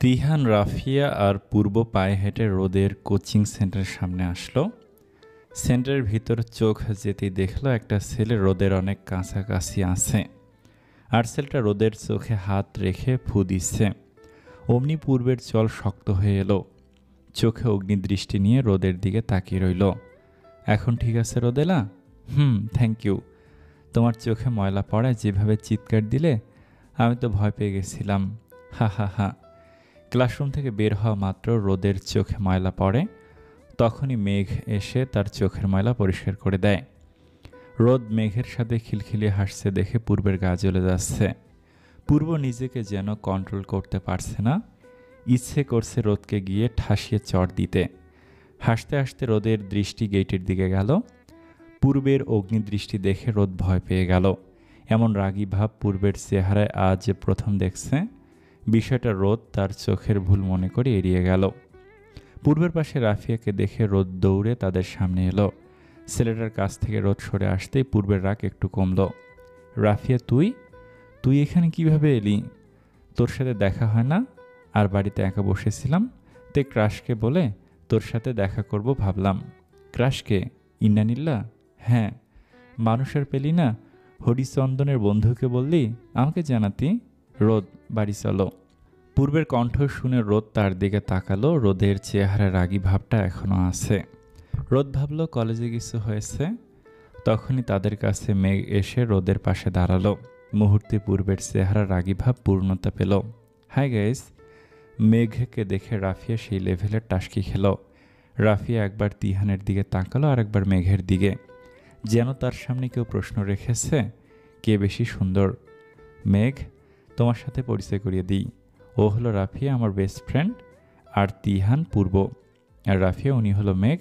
তিহান, রাফিয়া আর পূর্ব পায়ে হেঁটে রোদের কোচিং সেন্টারের সামনে আসলো। সেন্টারের ভিতর চোখ যেতেই দেখলো একটা ছেলে রোদের অনেক কাছাকাছি আছে, আর ছেলেটা রোদের চোখে হাত রেখে ফু দিচ্ছে। অমনি পূর্বের চল শক্ত হয়ে এলো। চোখে অগ্নিদৃষ্টি নিয়ে রোদের দিকে তাকিয়ে রইল। এখন ঠিক আছে রোদেলা? Thank you. তোমার চোখে ময়লা পড়ায় যেভাবে চিৎকার দিলে, আমি তো ভয় পেয়ে গেছিলাম। হা হা হা। ক্লাসরুম থেকে বের হওয়া মাত্র রোদের চোখে ময়লা পড়ে, তখনই মেঘ এসে তার চোখের ময়লা পরিষ্কার করে দেয়। রোদ মেঘের সাথে খিলখিলিয়ে হাসছে দেখে পূর্বের গা জ্বলে যাচ্ছে। পূর্ব নিজেকে যেন কন্ট্রোল করতে পারছে না, ইচ্ছে করছে রোদকে গিয়ে ঠাসিয়ে চড় দিতে। হাসতে হাসতে রোদের দৃষ্টি গেটের দিকে গেল। পূর্বের অগ্নিদৃষ্টি দেখে রোদ ভয় পেয়ে গেল। এমন রাগী ভাব পূর্বের চেহারায় আজ প্রথম দেখছে। বিষয়টা রোদ তার চোখের ভুল মনে করে এড়িয়ে গেল। পূর্বের পাশে রাফিয়াকে দেখে রোদ দৌড়ে তাদের সামনে এলো। ছেলেটার কাছ থেকে রোদ সরে আসতেই পূর্বের রাগ একটু কমল। রাফিয়া, তুই এখানে কিভাবে এলি? তোর সাথে দেখা হয় না? আর বাড়িতে একা বসেছিলাম, তে ক্রাশকে বলে তোর সাথে দেখা করব ভাবলাম। ক্রাশকে? ইন্নানিল্লা? হ্যাঁ। মানুষের পেলি না? হরিচন্দনের বন্ধুকে বললি আমাকে জানাতি? রোদ, বাড়ি চলো। পূর্বের কণ্ঠ শুনে রোদ তার দিকে তাকালো। রোদের চেহারা রাগী ভাবটা এখনো আছে। রোদ ভাবল কলেজে কিছু হয়েছে। তখনই তাদের কাছে মেঘ এসে রোদের পাশে দাঁড়ালো। মুহূর্তে পূর্বের চেহারা রাগী ভাব পূর্ণতা পেল। Hi guys. মেঘকে দেখে রাফিয়া সেই লেভেলের টাসকি খেল। রাফিয়া একবার তিহানের দিকে তাকালো আর একবার মেঘের দিকে, যেন তার সামনে কেউ প্রশ্ন রেখেছে, কে বেশি সুন্দর? মেঘ, তোমার সাথে পরিচয় করিয়ে দিই। ও হলো রাফিয়া, আমার বেস্ট ফ্রেন্ড, আর তিহান পূর্ব। আর রাফিয়া, উনি হলো মেঘ,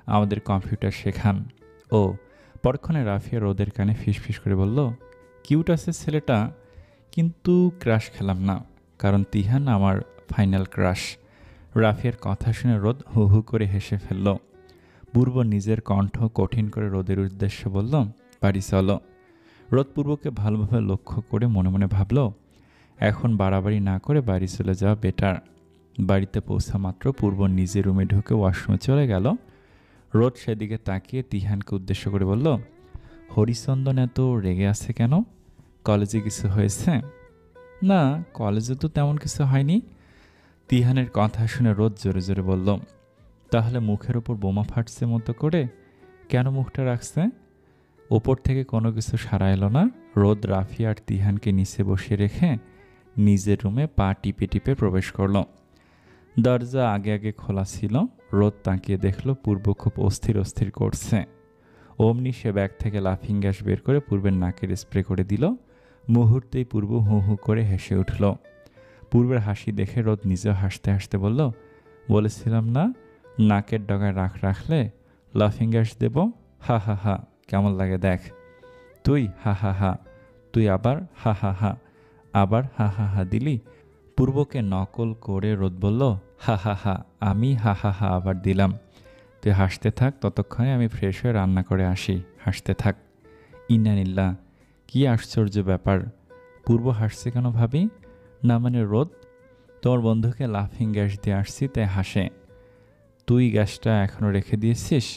আমাদের কম্পিউটার শেখান। ও। পরক্ষণে রাফিয়া রোদের কানে ফিসফিস করে বলল, কিউট আছে ছেলেটা, কিন্তু ক্রাশ খেলাম না, কারণ তিহান আমার ফাইনাল ক্রাশ। রাফিয়ার কথা শুনে রোদ হু হু করে হেসে ফেলল। পূর্ব নিজের কণ্ঠ কঠিন করে রোদের উদ্দেশ্যে বলল, বাড়ি চলো। রোদ পূর্বকে ভালোভাবে লক্ষ্য করে মনে মনে ভাবল, এখন বাড়াবাড়ি না করে বাড়ি চলে যাওয়া বেটার। বাড়িতে পৌঁছা মাত্র পূর্ব নিজের রুমে ঢুকে ওয়াশরুমে চলে গেল। রোদ সেদিকে তাকিয়ে তিহানকে উদ্দেশ্য করে বলল, হরিচন্দন এত রেগে আছে কেন? কলেজে কিছু হয়েছে? না, কলেজে তো তেমন কিছু হয়নি। তিহানের কথা শুনে রোদ জোরে জোরে বলল, তাহলে মুখের ওপর বোমা ফাটছে মতো করে কেন মুখটা রাখছে? ওপর থেকে কোনো কিছু সারা এলো না। রোদ রাফিয়া আর তিহানকে নিচে বসিয়ে রেখে নিজের রুমে পা টিপে টিপে প্রবেশ করল। দরজা আগে আগে খোলা ছিল। রোদ তাকিয়ে দেখল পূর্ব খুব অস্থির অস্থির করছে। অমনি সে ব্যাগ থেকে লাফিং গ্যাস বের করে পূর্বের নাকের স্প্রে করে দিল। মুহূর্তেই পূর্ব হু হু করে হেসে উঠল। পূর্বের হাসি দেখে রোদ নিজেও হাসতে হাসতে বলল, বলেছিলাম না নাকের ডগায় রাখলে লাফিং গ্যাস দেব? হা হা হা, কেমন লাগে দেখ। তুই হা হা হা, তুই আবার হা হা হা, আবার হা হা হা দিলি। পূর্বকে নকল করে রোদ বলল, হা হা হা, আমি হা হা হা আবার দিলাম। তুই হাসতে থাক, ততক্ষণে আমি ফ্রেশ হয়ে রান্না করে আসি, হাসতে থাক। ইন্নানিল্লাহ, কি আশ্চর্য ব্যাপার। পূর্ব হাসছে কেন ভাবি? না মানে রোদ, তোমার বন্ধুকে লাফিং গ্যাস দিয়ে আসছি তাই হাসে। তুই গ্যাসটা এখনও রেখে দিয়েছিস?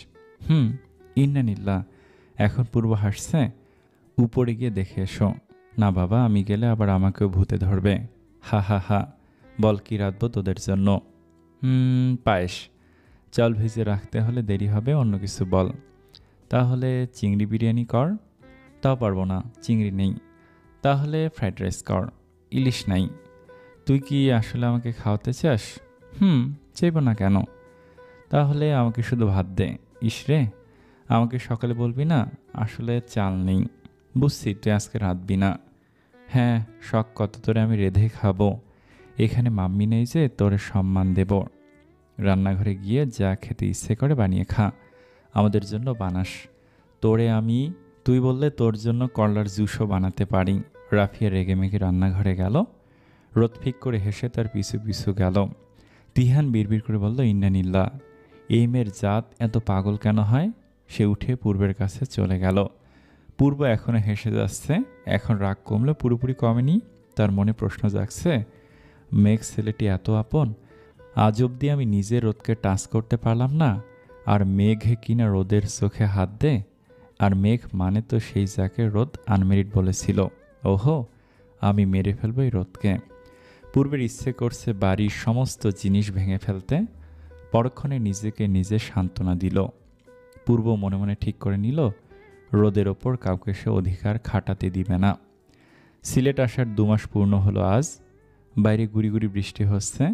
ইন্নানিল্লাহ। এখন পূর্ব হাসছে। উপরে গিয়ে দেখে এসো। না বাবা, আমি গেলে আবার আমাকেও ভূতে ধরবে। হা হা হা। বল কি রাঁধবো তোদের জন্য? পায়েস। চাল ভিজে রাখতে হলে দেরি হবে, অন্য কিছু বল। তাহলে চিংড়ি বিরিয়ানি কর। তাও পারবো না, চিংড়ি নেই। তাহলে ফ্রাইড রাইস কর, ইলিশ নাই। তুই কি আসলে আমাকে খাওয়াতে চাস? চাইব না কেন? তাহলে আমাকে শুধু ভাত দে। ইসরে, আমাকে সকালে বলবি না আসলে চাল নেই। বুঝছি তুই আজকে রাঁধবি না। হ্যাঁ, শখ কত তোরে আমি রেঁধে খাবো। এখানে মাম্মি নেই যে তোরে সম্মান দেব। রান্নাঘরে গিয়ে যা খেতে ইচ্ছে করে বানিয়ে খা, আমাদের জন্য বানাস। তুই বললে তোর জন্য করলার জুসও বানাতে পারি। রাফিয়া রেগে মেগে রান্নাঘরে গেল। রোদ ফিক করে হেসে তার পিছু পিছু গেল। তিহান বিড়বিড় করে বলল, ইন্নানিল্লাহ, এই মেয়ের জাত এত পাগল কেন হয়? সে উঠে পূর্বের কাছে চলে গেল। পূর্ব এখনো হেসে যাচ্ছে। এখন রাগ কমলে পুরোপুরি কমেনি। তার মনে প্রশ্ন জাগছে, মেঘ ছেলেটি এত আপন, আজ অবধি আমি নিজে রোদকে টাচ করতে পারলাম না, আর মেঘ কিনা রোদের চোখে হাত দে। আর মেঘ মানে তো সেই যাকে রোদ আনমেরিড বলেছিল। ওহো, আমি মেরে ফেলবো এই রোদকে। পূর্বের ইচ্ছে করছে বাড়ির সমস্ত জিনিস ভেঙে ফেলতে। পরক্ষণে নিজেকে নিজে সান্ত্বনা দিল। পূর্ব মনে মনে ঠিক করে নিল রোদের ওপর কাউকে সে অধিকার খাটাতে দিবে না। সিলেট আসার 2 মাস পূর্ণ হলো আজ। বাইরে গুড়ি গুড়ি বৃষ্টি হচ্ছে।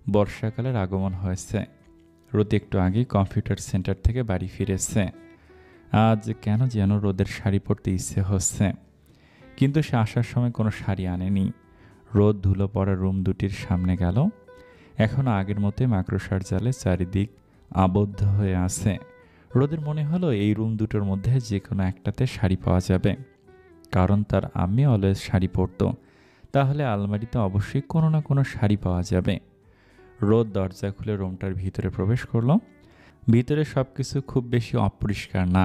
বর্ষাকালের আগমন হয়েছে। রোদ একটু আগেই কম্পিউটার সেন্টার থেকে বাড়ি ফিরেছে। আজ কেন যেন রোদের শাড়ি পরতে ইচ্ছে হচ্ছে, কিন্তু সে আসার সময় কোনো শাড়ি আনেনি। রোদ ধুলো পড়া রুম দুটির সামনে গেল। এখনও আগের মতোই মাকড়সার জালে চারিদিক আবদ্ধ হয়ে আছে। রোদের মনে হলো এই রুম দুটোর মধ্যে যে কোনো একটাতে শাড়ি পাওয়া যাবে, কারণ তার আম্মি অলওয়েজ শাড়ি পরতো। তাহলে আলমারিতে অবশ্যই কোনো না কোনো শাড়ি পাওয়া যাবে। রোদ দরজা খুলে রুমটার ভিতরে প্রবেশ করলো। ভিতরে সব কিছু খুব বেশি অপরিষ্কার না,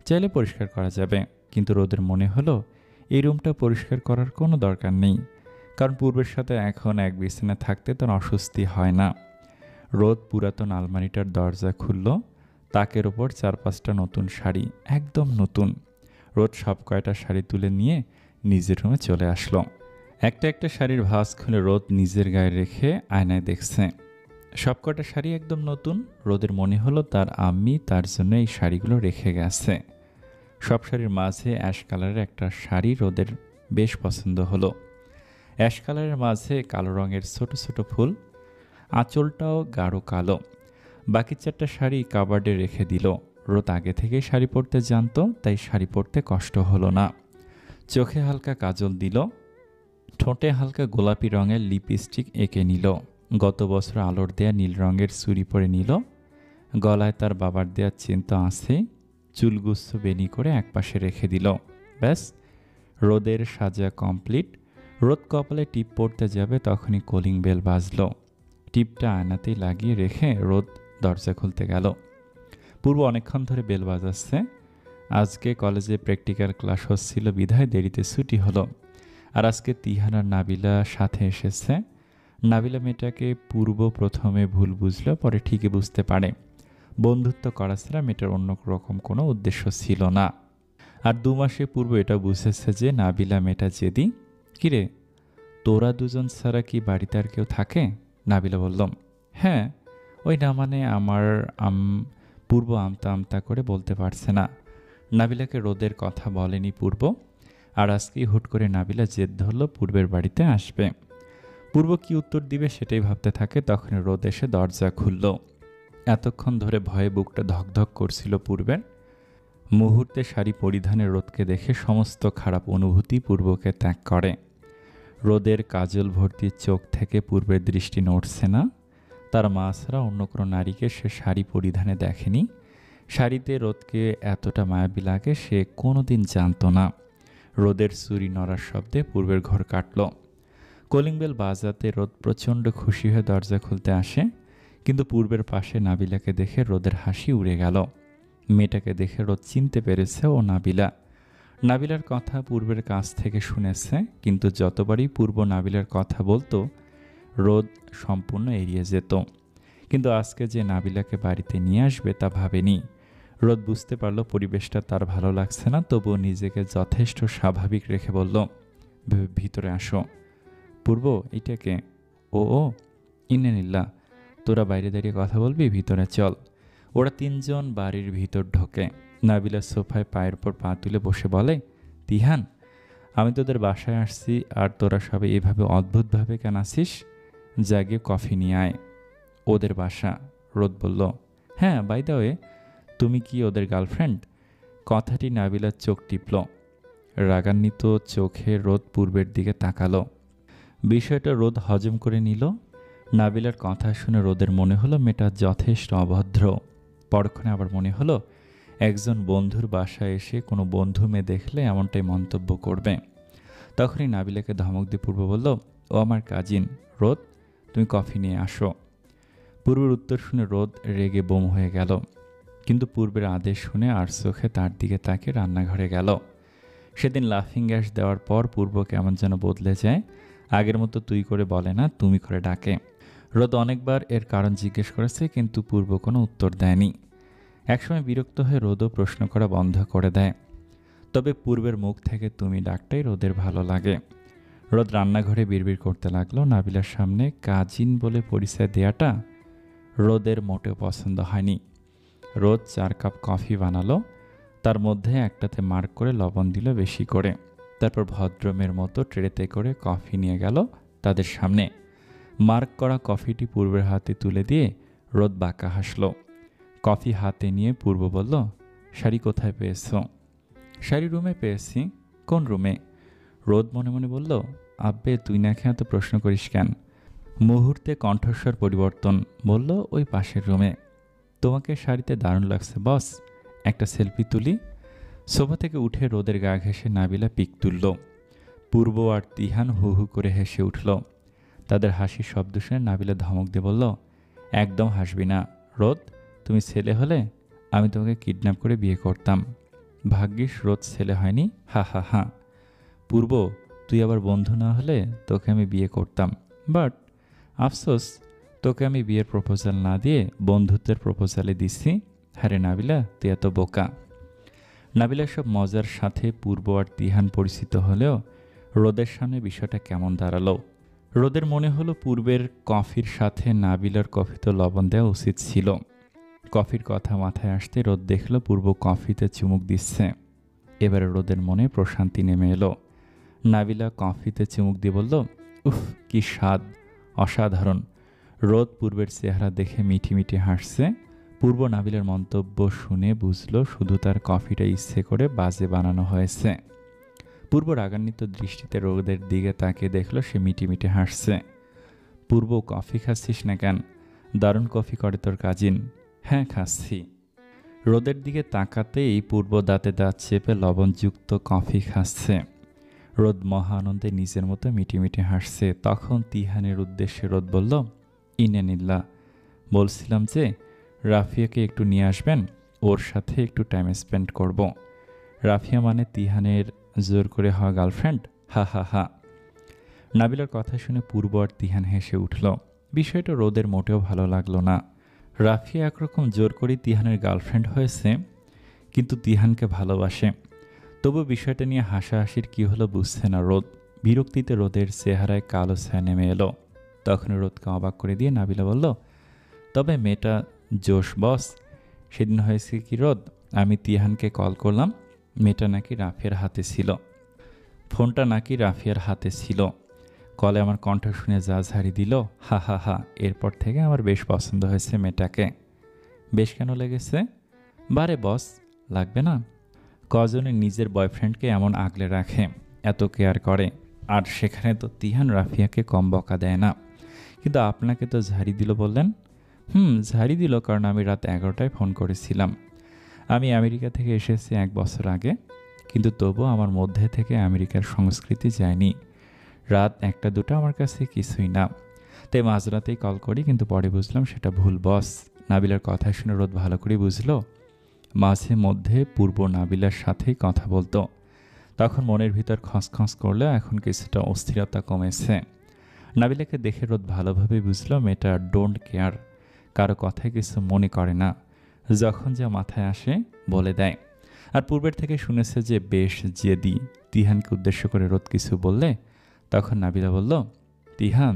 চাইলে পরিষ্কার করা যাবে, কিন্তু রোদের মনে হলো এই রুমটা পরিষ্কার করার কোনো দরকার নেই, কারণ পূর্বের সাথে এখন এক বিছানায় থাকতে তার অস্বস্তি হয় না। রোদ পুরাতন আলমারিটার দরজা খুলল। তাকের ওপর 4-5টা নতুন শাড়ি, একদম নতুন। রোদ সব কয়টা শাড়ি তুলে নিয়ে নিজের রুমে চলে আসলো। একটা একটা শাড়ির ভাঁজ খুলে রোদ নিজের গায়ে রেখে আয়নায় দেখছে। সব কটা শাড়ি একদম নতুন। রোদের মনে হলো তার আম্মি তার জন্য এই শাড়িগুলো রেখে গেছে। সব শাড়ির মাঝে অ্যাশ কালারের একটা শাড়ি রোদের বেশ পছন্দ হলো। অ্যাশ কালারের মাঝে কালো রঙের ছোট ছোট ফুল, আঁচলটাও গাঢ় কালো। বাকি 4টা শাড়ি কাবার্ডে রেখে দিল। রোদ আগে থেকেই শাড়ি পরতে জানতো, তাই শাড়ি পরতে কষ্ট হলো না। চোখে হালকা কাজল দিল, ঠোঁটে হালকা গোলাপি রঙের লিপস্টিক এঁকে নিল। গত বছর আলোর দেয়া নীল রঙের চুড়ি পরে নিল। গলায় তার বাবার দেয়া চেন তো আছে, চুলগুচ্ছ বেনি করে একপাশে রেখে দিল। ব্যাস, রোদের সাজা কমপ্লিট। রোদ কপালে টিপ পড়তে যাবে, তখনই কলিং বেল বাজল। টিপটা আয়নাতেই লাগিয়ে রেখে রোদ দরজা খুলতে গেল। পূর্ব অনেকক্ষণ ধরে বেল বাজাচ্ছে। আজকে কলেজে প্র্যাকটিক্যাল ক্লাস হচ্ছিল বিধায় দেরিতে ছুটি হলো। আর আজকে তিহান আর নাবিলা সাথে এসেছে। নাবিলা মেয়েটাকে পূর্ব প্রথমে ভুল বুঝলো, পরে ঠিকই বুঝতে পারে বন্ধুত্ব করা ছাড়া মেয়েটার অন্য রকম কোনো উদ্দেশ্য ছিল না। আর 2 মাসে পূর্ব এটা বুঝেছে যে নাবিলা মেয়েটা জেদি। কিরে, তোরা দুজন ছাড়া কি বাড়িতে আর কেউ থাকে? নাবিলা বলল, হ্যাঁ, ওই না মানে আমার পূর্ব আমতা আমতা করে বলতে পারছে না। নাবিলাকে রোদের কথা বলেনি পূর্ব। আর আজকেই হুট করে নাবিলা জেদ ধরল পূর্বের বাড়িতে আসবে। পূর্ব কি উত্তর দিবে সেটাই ভাবতে থাকে। তখন রোদ এসে দরজা খুলল। এতক্ষণ ধরে ভয়ে বুকটা ধকধক করছিল পূর্বের। মুহূর্তে শাড়ি পরিধানে রোদকে দেখে সমস্ত খারাপ অনুভূতি পূর্বকে ত্যাগ করে। রোদের কাজল ভর্তি চোখ থেকে পূর্বের দৃষ্টি নড়ছে না। তার মা ছাড়া অন্য কোনো নারীকে সে শাড়ি পরিধানে দেখেনি। শাড়িতে রোদকে এতটা মায়াবী লাগে সে কোনোদিন জানতো না। রোদের চুরি নড়ার শব্দে পূর্বের ঘর কাটল। কলিং বেল বাজাতে রোদ প্রচণ্ড খুশি হয়ে দরজা খুলতে আসে, কিন্তু পূর্বের পাশে নাবিলাকে দেখে রোদের হাসি উড়ে গেল। মেয়েটাকে দেখে রোদ চিনতে পেরেছে ও নাবিলা। নাবিলার কথা পূর্বের কাছ থেকে শুনেছে, কিন্তু যতবারই পূর্ব নাবিলার কথা বলতো রোদ সম্পূর্ণ এড়িয়ে যেত। কিন্তু আজকে যে নাবিলাকে বাড়িতে নিয়ে আসবে তা ভাবেনি। রোদ বুঝতে পারল পরিবেশটা তার ভালো লাগছে না, তবুও নিজেকে যথেষ্ট স্বাভাবিক রেখে বলল, ভিতরে আসো। পূর্ব, এইটাকে? ও ইন্নালিল্লাহ, তোরা বাইরে দাঁড়িয়ে কথা বলবি, ভিতরে চল। ওরা 3 জন বাড়ির ভিতর ঢোকে। নাবিলা সোফায় পায়ের উপর পা তুলে বসে বলে, তিহান, আমি তোদের বাসায় আসছি আর তোরা সবাই এভাবে অদ্ভুতভাবে কেন আসিস? জাগিয়ে কফি নিয়ে আয়। ওদের বাসা? রোদ বলল, হ্যাঁ, বাই দ্য ওয়ে, তুমি কি ওদের গার্লফ্রেন্ড? কথাটি নাবিলার চোখ টিপল। রাগান্বিত চোখে রোদ পূর্বের দিকে তাকালো। বিষয়টা রোদ হজম করে নিল। নাবিলার কথা শুনে রোদের মনে হলো মেয়েটা যথেষ্ট অভদ্র। পরক্ষণে আবার মনে হলো একজন বন্ধুর বাসায় এসে কোনো বন্ধু মেয়ে দেখলে এমনটাই মন্তব্য করবে। তখনই নাবিলাকে ধমক দিয়ে পূর্ব বলল, ও আমার কাজিন। রোদ, তুমি কফি নিয়ে আসো। পূর্বের উত্তর শুনে রোদ রেগে বোম হয়ে গেল, কিন্তু পূর্বের আদেশ শুনে আর চোখে তার দিকে তাকিয়ে রান্নাঘরে গেল। সেদিন লাফিং গ্যাস দেওয়ার পর পূর্ব কেমন যেন বদলে যায়। আগের মতো তুই করে বলে না, তুমি করে ডাকে। রোদ অনেকবার এর কারণ জিজ্ঞেস করেছে, কিন্তু পূর্ব কোনো উত্তর দেয়নি। একসময় বিরক্ত হয়ে রোদও প্রশ্ন করা বন্ধ করে দেয়। তবে পূর্বের মুখ থেকে তুমি ডাকটাই রোদের ভালো লাগে। রোদ রান্নাঘরে বিড়বিড় করতে লাগলো, নাবিলার সামনে কাজিন বলে পরিচয় দেয়াটা রোদের মোটেও পছন্দ হয়নি। রোদ 4 কাপ কফি বানালো, তার মধ্যে একটাতে মার্ক করে লবণ দিল বেশি করে। তারপর ভদ্রমের মতো ট্রেতে করে কফি নিয়ে গেল তাদের সামনে। মার্ক করা কফিটি পূর্বের হাতে তুলে দিয়ে রোদ বাঁকা হাসল। কফি হাতে নিয়ে পূর্ব বলল, শাড়ি কোথায় পেয়েছ? শাড়ি রুমে পেয়েছি। কোন রুমে? রোদ মনে মনে বলল, আব্বে তুই না খেয়ে এত প্রশ্ন করিস কেন? মুহূর্তে কণ্ঠস্বর পরিবর্তন, বলল, ওই পাশের রুমে। তোমাকে শাড়িতে দারুণ লাগছে বস, একটা সেলফি তুলি? সোফা থেকে উঠে রোদের গা ঘেঁষে নাবিলা পিক তুলল। পূর্ব আর তিহান হু হু করে হেসে উঠল। তাদের হাসির শব্দ শুনে নাবিলা ধমক দিয়ে বলল, একদম হাসবি না রোদ, তুমি ছেলে হলে আমি তোমাকে কিডন্যাপ করে বিয়ে করতাম। ভাগ্যিস রোদ ছেলে হয়নি, হা হা হা। পূর্ব, তুই আবার বন্ধু না হলে তোকে আমি বিয়ে করতাম, বাট আফসোস তোকে আমি বিয়ের প্রপোজাল না দিয়ে বন্ধুত্বের প্রপোজালে দিচ্ছি। হ্যাঁ নাবিলা, তুই এত বোকা। নাবিলার সব মজার সাথে পূর্ব আর তিহান পরিচিত হলেও রোদের সামনে বিষয়টা কেমন দাঁড়ালো। রোদের মনে হলো পূর্বের কফির সাথে নাবিলার কফিতে লবণ দেওয়া উচিত ছিল। কফির কথা মাথায় আসতে রোদ দেখল পূর্ব কফিতে চুমুক দিচ্ছে। এবারে রোদের মনে প্রশান্তি নেমে এলো। নাবিলা কফিতে চুমুক দিয়ে বলল, উফ কি স্বাদ, অসাধারণ। রোদ পূর্বের চেহারা দেখে মিঠি মিঠি হাসছে। পূর্ব নাবিলার মন্তব্য শুনে বুঝল শুধু তার কফিটা ইচ্ছে করে বাজে বানানো হয়েছে। পূর্ব রাগান্বিত দৃষ্টিতে রোদের দিকে তাকিয়ে দেখল সে মিটি মিটি হাসছে। পূর্ব, কফি খাচ্ছিস না কেন? দারুণ কফি করে তোর কাজিন। হ্যাঁ খাচ্ছি। রোদের দিকে তাকাতেই পূর্ব দাঁতে দাঁত চেপে লবণযুক্ত কফি খাচ্ছে। রোদ মহা আনন্দে নিজের মতো মিটি মিটি হাসছে। তখন তিহানের উদ্দেশ্যে রোদ বলল, ইনানিল্লাহ, বলছিলাম যে রাফিয়াকে একটু নিয়ে আসবেন, ওর সাথে একটু টাইম স্পেন্ড করব। রাফিয়া মানে তিহানের জোর করে হওয়া গার্লফ্রেন্ড, হা হা হা। নাবিলার কথা শুনে পূর্ব আর তিহান হেসে উঠল। বিষয়টা রোদের মোটেও ভালো লাগলো না। রাফিয়া একরকম জোর করে তিহানের গার্লফ্রেন্ড হয়েছে, কিন্তু তিহানকে ভালোবাসে। তবু বিষয়টা নিয়ে হাসাহাসির কী হলো বুঝছে না রোদ। বিরক্তিতে রোদের চেহারায় কালো ছায়া নেমে এলো। তখন রোদকে অবাক করে দিয়ে নাবিলা বলল, তবে মেয়েটা জোশ বস। সেদিন হয়েছে কি রোদ, আমি তিহানকে কল করলাম, মেয়েটা নাকি রাফিয়ার হাতে ছিল। ফোনটা নাকি রাফিয়ার হাতে ছিল। কলে আমার কণ্ঠ শুনে যা ঝাড়ি দিল, হা হা হা। এরপর থেকে আমার বেশ পছন্দ হয়েছে মেয়েটাকে। বেশ কেন লেগেছে? বারে বস, লাগবে না? কজনে নিজের বয়ফ্রেন্ডকে এমন আগলে রাখে, এত কেয়ার করে, আর সেখানে তো তিহান রাফিয়াকে কম বকা দেয় না। কিন্তু আপনাকে তো ঝাড়ি দিল বললেন। ঝাড়ি দিল কারণ আমি রাত 11টায় ফোন করেছিলাম। আমি আমেরিকা থেকে এসেছি 1 বছর আগে, কিন্তু তবুও আমার মধ্যে থেকে আমেরিকার সংস্কৃতি যায়নি। রাত 1টা-2টা আমার কাছে কিছুই না, তাই মাঝরাতেই কল করি, কিন্তু পরে বুঝলাম সেটা ভুল বস। নাবিলার কথা শুনে রোদ ভালো করে বুঝলো মাঝে মধ্যে পূর্ব নাবিলার সাথেই কথা বলতো। তখন মনের ভিতর খসখস করলেও এখন কিছুটা অস্থিরতা কমেছে। নাবিলাকে দেখে রোদ ভালোভাবে বুঝলো মেয়েটা ডোন্ট কেয়ার, কারো কথায় কিছু মনে করে না, যখন যা মাথায় আসে বলে দেয়। আর পূর্বের থেকে শুনেছে যে বেশ জেদি। তিহানকে উদ্দেশ্য করে রোদ কিছু বললে তখন নাবিলা বলল, তিহান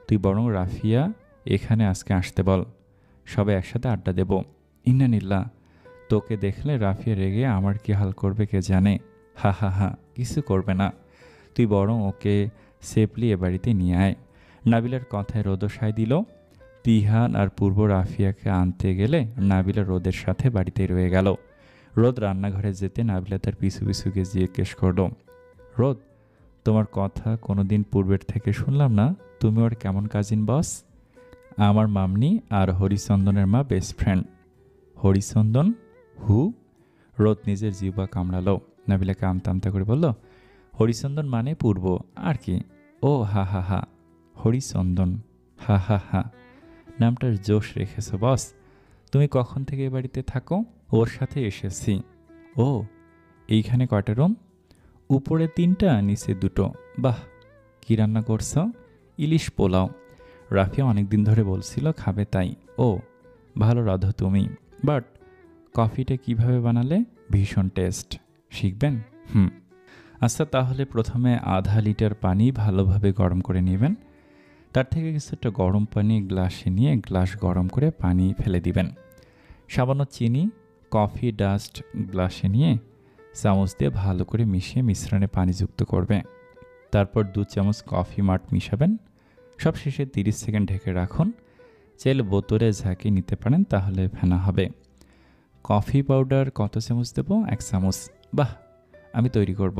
তুই বরং রাফিয়া এখানে আজকে আসতে বল, সবাই একসাথে আড্ডা দেব। ইন্নানিল্লাহ, তোকে দেখলে রাফিয়া রেগে আমার কি হাল করবে কে জানে, হা হা হা। কিছু করবে না, তুই বরং ওকে সেফলি এ বাড়িতে নিয়ে আয়। নাবিলার কথায় রোদও সায় দিল। তিহান আর পূর্ব রাফিয়াকে আনতে গেলে নাবিলা রোদের সাথে বাড়িতে রয়ে গেল। রোদ রান্নাঘরে যেতে নাবিলা তার পিছু পিছু গিয়ে জিজ্ঞেস করল, রোদ তোমার কথা কোনোদিন পূর্বের থেকে শুনলাম না, তুমি ওর কেমন কাজিন বস? আমার মামনি আর হরিচন্দনের মা বেস্ট ফ্রেন্ড। হরিচন্দন হু? রোদ নিজের জিহ্বা কামড়ালো। নাবিলাকে আমতা আমতা করে বলল, হরিচন্দন মানে পূর্ব আর কি। ও হা হা হা, হরিচন্দন, হা হা হা। নামটার জোশ রেখেছ বস। তুমি কখন থেকে এ বাড়িতে থাকো? ওর সাথে এসেছি। ও, এইখানে কয়টা রুম? উপরে 3টা, নিচে 2টো। বাহ, কি রান্না করছো? ইলিশ পোলাও। রাফিয়া অনেকদিন ধরে বলছিল খাবে তাই। ও, ভালো রাঁধো তুমি। বাট কফিটা কিভাবে বানালে? ভীষণ টেস্ট। শিখবেন? হুম। আচ্ছা, তাহলে প্রথমে আধা লিটার পানি ভালোভাবে গরম করে নেবেন। তার থেকে কিছুটা গরম পানি গ্লাসে নিয়ে গ্লাস গরম করে পানি ফেলে দিবেন। সামান্য চিনি, কফি ডাস্ট গ্লাসে নিয়ে চামচ দিয়ে ভালো করে মিশিয়ে মিশ্রণে পানি যুক্ত করবে। তারপর 2 চামচ কফি মার্ট মিশাবেন। সব শেষে 30 সেকেন্ড ঢেকে রাখুন। চাইলে বোতলে ঝাঁকিয়ে নিতে পারেন, তাহলে ফেনা হবে। কফি পাউডার কত চামচ দেবো? 1 চামচ। বাহ, আমি তৈরি করব।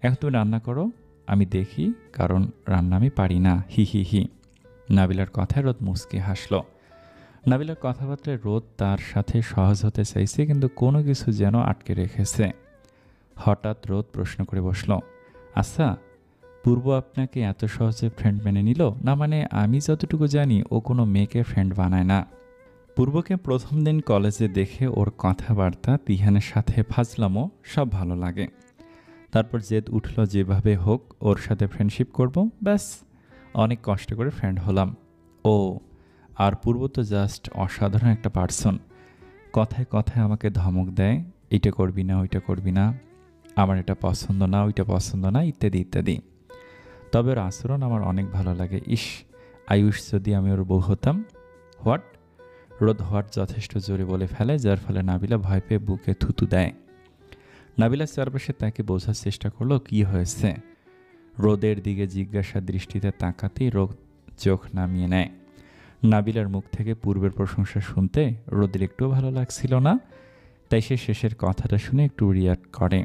এখন তুমি রান্না করো, আমি দেখি, কারণ রান্না আমি পারি না। হি হি হি। নাবিলার কথায় রোদ মুচকি হাসল। নাবিলার কথাবার্তায় রোদ তার সাথে সহজ হতে চাইছে, কিন্তু কোনো কিছু যেন আটকে রেখেছে। হঠাৎ রোদ প্রশ্ন করে বসল, আচ্ছা, পূর্ব আপনাকে এত সহজে ফ্রেন্ড মেনে নিল? না, মানে আমি যতটুকু জানি ও কোনো মেয়েকে ফ্রেন্ড বানায় না। পূর্বকে প্রথম দিন কলেজে দেখে ওর কথাবার্তা, তিহানের সাথে ফাজলামো সব ভালো লাগে। তারপর জেদ উঠল যেভাবে হোক ওর সাথে ফ্রেন্ডশিপ করব। ব্যাস, অনেক কষ্ট করে ফ্রেন্ড হলাম। ও, আর পূর্ব তো জাস্ট অসাধারণ একটা পার্সন। কথায় কথায় আমাকে ধমক দেয়, এটা করবি না, ওইটা করবি না, আমার এটা পছন্দ না, ওইটা পছন্দ না, ইত্যাদি ইত্যাদি। তবে ওর আচরণ আমার অনেক ভালো লাগে। ইস, আয়ুষ যদি আমি ওর বউ হতাম। হোয়াট? রোদ হোয়াট যথেষ্ট জোরে বলে ফেলে, যার ফলে নাবিলা ভয় পেয়ে বুকে থুতু দেয়। নাবিলা চারপাশে তাকে বোঝার চেষ্টা করলো কি হয়েছে। রোদের দিকে জিজ্ঞাসা দৃষ্টিতে তাকাতেই রোদ চোখ নামিয়ে নেয়। নাবিলার মুখ থেকে পূর্বের প্রশংসা শুনতে রোদের একটুও ভালো লাগছিল না, তাই সে শেষের কথাটা শুনে একটু রিয়াক্ট করে।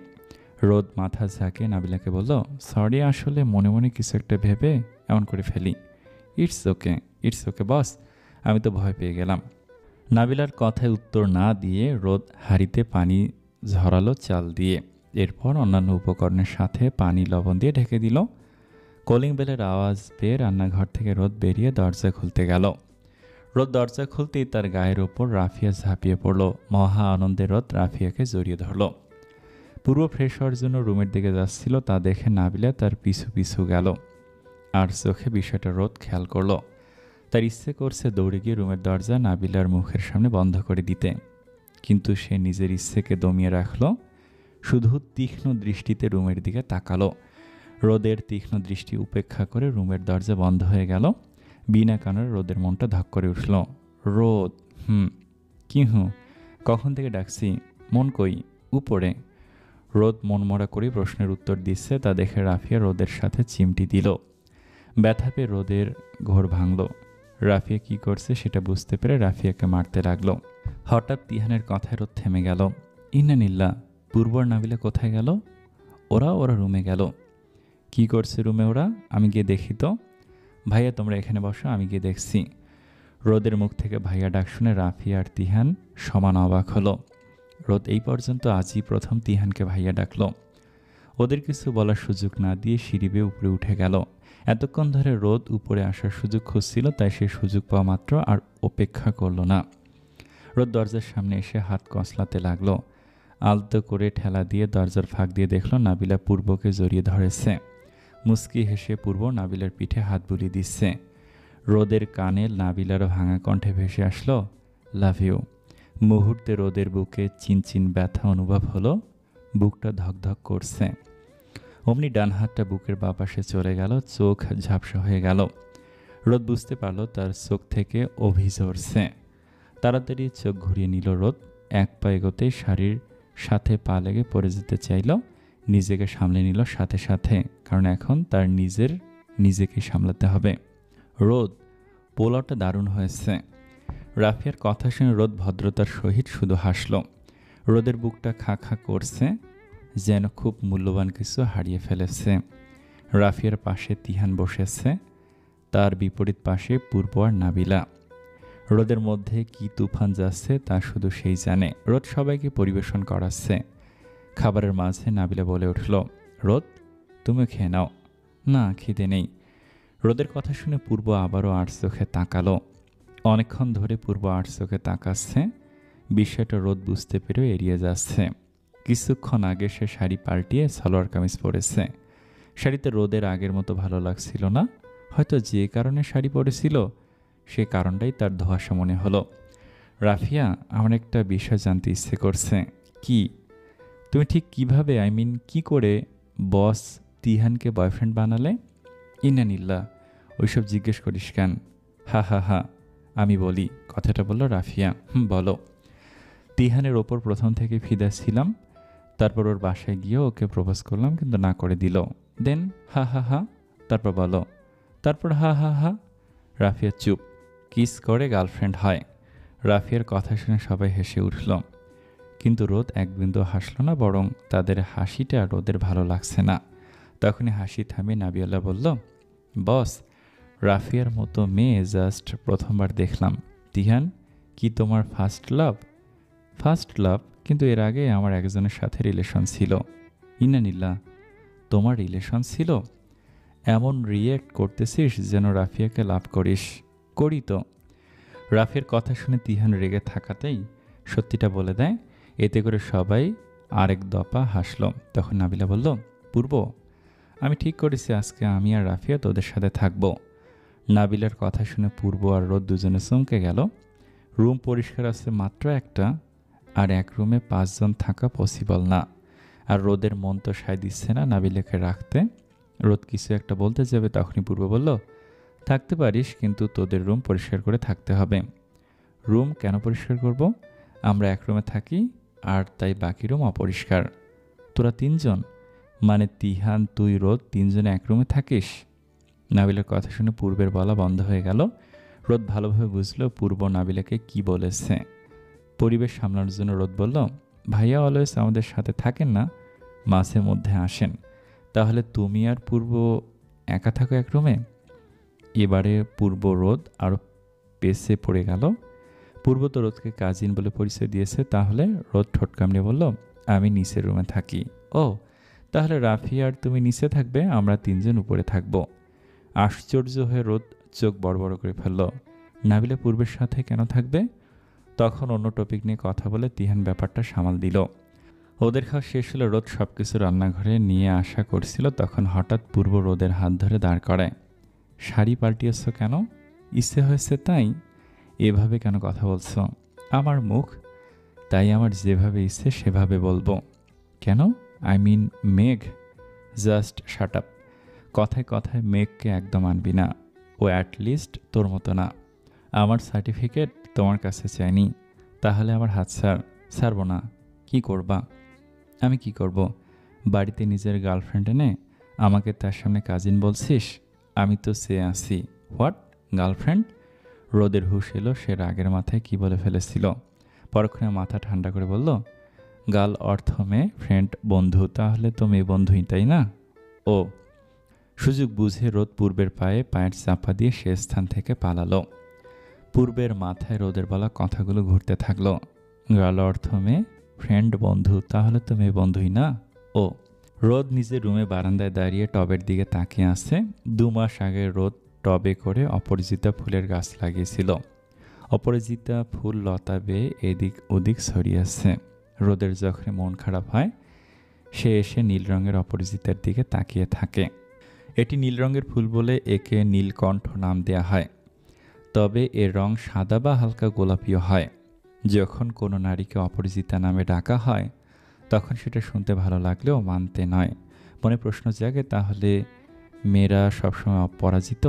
রোদ মাথা ঝাঁকে নাবিলাকে বলল, সরি, আসলে মনে মনে কিছু একটা ভেবে এমন করে ফেলি। ইটস ওকে, ইটস ওকে বস, আমি তো ভয় পেয়ে গেলাম। নাবিলার কথায় উত্তর না দিয়ে রোদ হাঁড়িতে পানি ঝরালো চাল দিয়ে। এরপর অন্যান্য উপকরণের সাথে পানি লবণ দিয়ে ঢেকে দিল। কলিং বেলের আওয়াজ পেয়ে রান্নাঘর থেকে রোদ বেরিয়ে দরজা খুলতে গেল। রোদ দরজা খুলতেই তার গায়ের ওপর রাফিয়া ঝাঁপিয়ে পড়ল। মহা আনন্দে রোদ রাফিয়াকে জড়িয়ে ধরল। পূর্ব ফ্রেশ হওয়ার জন্য রুমের দিকে যাচ্ছিল, তা দেখে নাবিলা তার পিছু পিছু গেল। আর চোখে বিষয়টা রোদ খেয়াল করল। তার ইচ্ছে করছে দৌড়ে গিয়ে রুমের দরজা নাবিলার মুখের সামনে বন্ধ করে দিতে, কিন্তু সে নিজের ইচ্ছেকে দমিয়ে রাখল। শুধু তীক্ষ্ণ দৃষ্টিতে রুমের দিকে তাকালো। রোদের তীক্ষ্ণ দৃষ্টি উপেক্ষা করে রুমের দরজা বন্ধ হয়ে গেল। বিনা কারণে রোদের মনটা ধক করে উঠল। রোদ, কি কখন থেকে ডাকছি? মন কই? উপরে। রোদ মনমরা করে প্রশ্নের উত্তর দিচ্ছে, তা দেখে রাফিয়া রোদের সাথে চিমটি দিল। ব্যথা পেয়ে রোদের ঘোর ভাঙল। রাফিয়া কি করছে সেটা বুঝতে পেরে রাফিয়াকে মারতে লাগলো। হঠাৎ তিহানের কথায় রোদ থেমে গেল। ইন্নানিল্লাহ, পূর্ব আর নাবিলা কোথায় গেল? ওরা রুমে গেল। কি করছে রুমে ওরা? আমি গিয়ে দেখি তো। ভাইয়া, তোমরা এখানে বসো, আমি গিয়ে দেখছি। রোদের মুখ থেকে ভাইয়া ডাক শুনে রাফিয়া আর তিহান সমান অবাক হলো। রোদ এই পর্যন্ত আজই প্রথম তিহানকে ভাইয়া ডাকলো। ওদের কিছু বলার সুযোগ না দিয়ে সিঁড়ি বেয়ে উপরে উঠে গেল। এতক্ষণ ধরে রোদ উপরে আসার সুযোগ খুঁজছিল, তাই সে সুযোগ পাওয়া মাত্র আর অপেক্ষা করল না। রোদ দরজার সামনে এসে হাত কসলাতে লাগলো। আলতো করে ঠেলা দিয়ে দরজার ফাঁক দিয়ে দেখল নাবিলা পূর্বকে জড়িয়ে ধরেছে। মুস্কি হেসে পূর্ব নাবিলার পিঠে হাত বুলিয়ে দিচ্ছে। রোদের কানে নাবিলার ভাঙা কণ্ঠে ভেসে আসলো, লাভ ইউ। মুহূর্তে রোদের বুকে চিনচিন ব্যথা অনুভব হলো। বুকটা ধকধক করছে। অমনি ডান হাতটা বুকের বাঁ পাশে চলে গেল, চোখ ঝাপসা হয়ে গেল। রোদ বুঝতে পারল তার চোখ থেকে অভি ঝরছে। তাড়াতাড়ি চোখ ঘুরিয়ে নিল রোদ। এক পা এগোতেই শাড়ির সাথে পা লেগে পড়ে যেতে চাইল। নিজেকে সামলে নিল সাথে সাথে, কারণ এখন তার নিজেকে সামলাতে হবে। রোদ, পোলাওটা দারুণ হয়েছে। রাফিয়ার কথা শুনে রোদ ভদ্রতার সহিত শুধু হাসল। রোদের বুকটা খা খা করছে, যেন খুব মূল্যবান কিছু হারিয়ে ফেলেছে। রাফিয়ার পাশে তিহান বসেছে, তার বিপরীত পাশে পূর্ব আর নাবিলা। রোদের মধ্যে কি তুফান যাচ্ছে তা শুধু সেই জানে। রোদ সবাইকে পরিবেশন করাচ্ছে। খাবারের মাঝে নাবিলা বলে উঠল, রোদ, তুমি খেয়ে নাও। না, খিদে নেই। রোদের কথা শুনে পূর্ব আবারও আর চোখে তাকালো। অনেকক্ষণ ধরে পূর্ব আর চোখে তাকাচ্ছে। বিষয়টা রোদ বুঝতে পেরেও এড়িয়ে যাচ্ছে। কিছুক্ষণ আগে সে শাড়ি পাল্টিয়ে সালোয়ার কামিজ পরেছে। শাড়িতে রোদের আগের মতো ভালো লাগছিল না। হয়তো যে কারণে শাড়ি পরেছিল সে কারণটাই তার ধোঁয়াশা মনে হলো। রাফিয়া, আমার একটা বিষয় জানতে ইচ্ছে করছে। কি? তুমি ঠিক কিভাবে, কি করে বস তিহানকে বয়ফ্রেন্ড বানালে? ইনানিল্লাহ, ওইসব জিজ্ঞেস করিস কেন? হা হা হা। আমি বলি, কথাটা বলল রাফিয়া। বলো। তিহানের ওপর প্রথম থেকে ফিদা ছিলাম। তারপর ওর বাসায় গিয়ে ওকে প্রপোজ করলাম, কিন্তু না করে দিল। দেন হা হা হা। তারপর বলো। তারপর হা হা হা। রাফিয়া চুপ। কিস করে গার্লফ্রেন্ড হয়। রাফিয়ার কথা শুনে সবাই হেসে উঠল, কিন্তু রোদ এক বিন্দু হাসল না, বরং তাদের হাসিটা রোদের ভালো লাগছে না। তখনই হাসি থামিয়ে নাবিয়াল্লাহ বলল, বস, রাফিয়ার মতো মেয়ে জাস্ট প্রথমবার দেখলাম। তিহান, কি তোমার ফার্স্ট লাভ? First love? কিন্তু এর আগে আমার একজনের সাথে রিলেশন ছিল। ইনানিল্লাহ, তোমার রিলেশন ছিল? এমন রিয়েক্ট করতেছিস যেন রাফিয়াকে লাভ করিস। করি তো। রাফিয়ার কথা শুনে তিহান রেগে থাকাতেই সত্যিটা বলে দেয়। এতে করে সবাই আরেক দফা হাসল। তখন নাবিলা বলল, পূর্ব, আমি ঠিক করেছি আজকে আমি আর রাফিয়া তোদের সাথে থাকব। নাবিলার কথা শুনে পূর্ব আর রোদ দুজনে চমকে গেল। রুম পরিষ্কার আছে মাত্র একটা, আর এক রুমে 5 জন থাকা পসিবল না। আর রোদের মন তো সায় দিচ্ছে না নাবিলাকে রাখতে। রোদ কিছু একটা বলতে যাবে, তখনই পূর্ব বলল, থাকতে পারিস, কিন্তু তোদের রুম পরিষ্কার করে থাকতে হবে। রুম কেন পরিষ্কার করব? আমরা এক রুমে থাকি, আর তাই বাকি রুম অপরিষ্কার। তোরা 3 জন, মানে তিহান, তুই, রোদ, 3 জনে এক রুমে থাকিস? নাবিলার কথা শুনে পূর্বের বলা বন্ধ হয়ে গেল। রোদ ভালোভাবে বুঝল পূর্ব নাবিলাকে কি বলেছে। পরিবেশ সামলানোর জন্য রোদ বলল, ভাইয়া অলওয়েজ আমাদের সাথে থাকেন না, মাঝে মধ্যে আসেন। তাহলে তুমি আর পূর্ব একা থাকো এক রুমে? এবারে পূর্ব রোদ আরও পেছে পড়ে গেল। পূর্ব তো রোদকে কাজিন বলে পরিচয় দিয়েছে, তাহলে রোদ ঠোঁট কামড়ে বলল, আমি নিচের রুমে থাকি। ও, তাহলে রাফি আর তুমি নিচে থাকবে, আমরা 3 জন উপরে থাকবো। আশ্চর্য হয়ে রোদ চোখ বড় বড় করে ফেলল। নাবিলা পূর্বের সাথে কেন থাকবে? তখন অন্য টপিক নিয়ে কথা বলে তিহান ব্যাপারটা সামাল দিল। ওদের খাওয়া শেষ হলে রোদ সব কিছু রান্নাঘরে নিয়ে আসা করছিল, তখন হঠাৎ পূর্ব রোদের হাত ধরে দাঁড় করায়। শাড়ি পাল্টিয়েছ কেন? ইচ্ছে হয়েছে তাই? এভাবে কেন কথা বলছো? আমার মুখ, তাই আমার যেভাবে ইচ্ছে সেভাবে বলবো। কেন? মেঘ, জাস্ট শাট আপ। কথায় কথায় মেঘকে একদম আনবি না, ও অ্যাটলিস্ট তোর মতো না। আমার সার্টিফিকেট তোমার কাছে চাইনি, তাহলে আমার হাত ছাড়বো না। কি করবা? আমি কি করব? বাড়িতে নিজের গার্লফ্রেন্ড এনে আমাকে তার সামনে কাজিন বলছিস? আমি তো চেয়ে আছি। What girlfriend? রোদের হুঁশ এলো, সে রাগের মাথায় কি বলে ফেলেছিল। পরক্ষণে মাথা ঠান্ডা করে বলল, গার্ল অর্থ মেয়ে, ফ্রেন্ড বন্ধু, তাহলে তো মেয়ে বন্ধুই, তাই না? ও। সুযোগ বুঝে রোদ পূর্বের পায়ের চাপা দিয়ে সে স্থান থেকে পালালো। পূর্বের মাথায় রোদের বলা কথাগুলো ঘুরতে থাকলো। গার্ল অর্থ মেয়ে, ফ্রেন্ড বন্ধু, তাহলে তো মেয়ে বন্ধুই না? ও। রোদ নিজের রুমে বারান্দায় দাঁড়িয়ে টবের দিকে তাকিয়ে আছে। 2 মাস আগে রোদ টবে করে অপরাজিতা ফুলের গাছ লাগিয়েছিল। অপরাজিতা ফুল লতা বেয়ে এদিক ওদিক ছড়িয়েছে। রোদের যখন মন খারাপ হয়, সে এসে নীল রঙের অপরাজিতার দিকে তাকিয়ে থাকে। এটি নীল রঙের ফুল বলে একে নীলকণ্ঠ নাম দেয়া হয়। তবে এর রং সাদা বা হালকা গোলাপিও হয়। যখন কোনো নারীকে অপরাজিতা নামে ডাকা হয়, তখন সেটা শুনতে ভালো লাগলেও মানতে নয়। মনে প্রশ্ন জাগে, তাহলে মেয়েরা সবসময় অপরাজিত?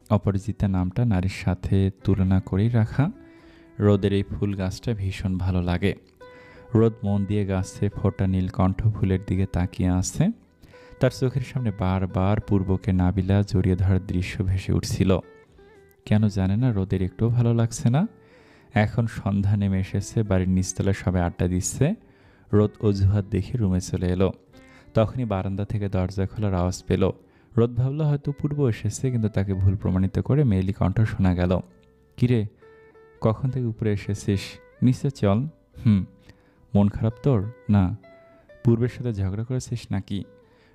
অপরাজিতা নামটা নারীর সাথে তুলনা করেই রাখা। রোদের এই ফুল গাছটা ভীষণ ভালো লাগে। রোদ মন দিয়ে গাছে ফোটা নীলকণ্ঠ ফুলের দিকে তাকিয়ে আছে। তার চোখের সামনে বারবার পূর্বকে নাবিলা জড়িয়ে ধরার দৃশ্য ভেসে উঠছিল। কেন জানে না রোদের একটুও ভালো লাগছে না। এখন সন্ধ্যা নেমে এসেছে, বাড়ির নিচতলায় সবাই আড্ডা দিচ্ছে। রোদ অজুহাত দেখে রুমে চলে এলো। তখনই বারান্দা থেকে দরজা খোলার আওয়াজ পেল। রোদ ভাবল হয়তো পূর্ব এসেছে, কিন্তু তাকে ভুল প্রমাণিত করে মেয়েলি কণ্ঠ শোনা গেল। কিরে, কখন থেকে উপরে এসেছিস? নিচে চল। মন খারাপ তোর? না। পূর্বের সাথে ঝগড়া করেছিস নাকি?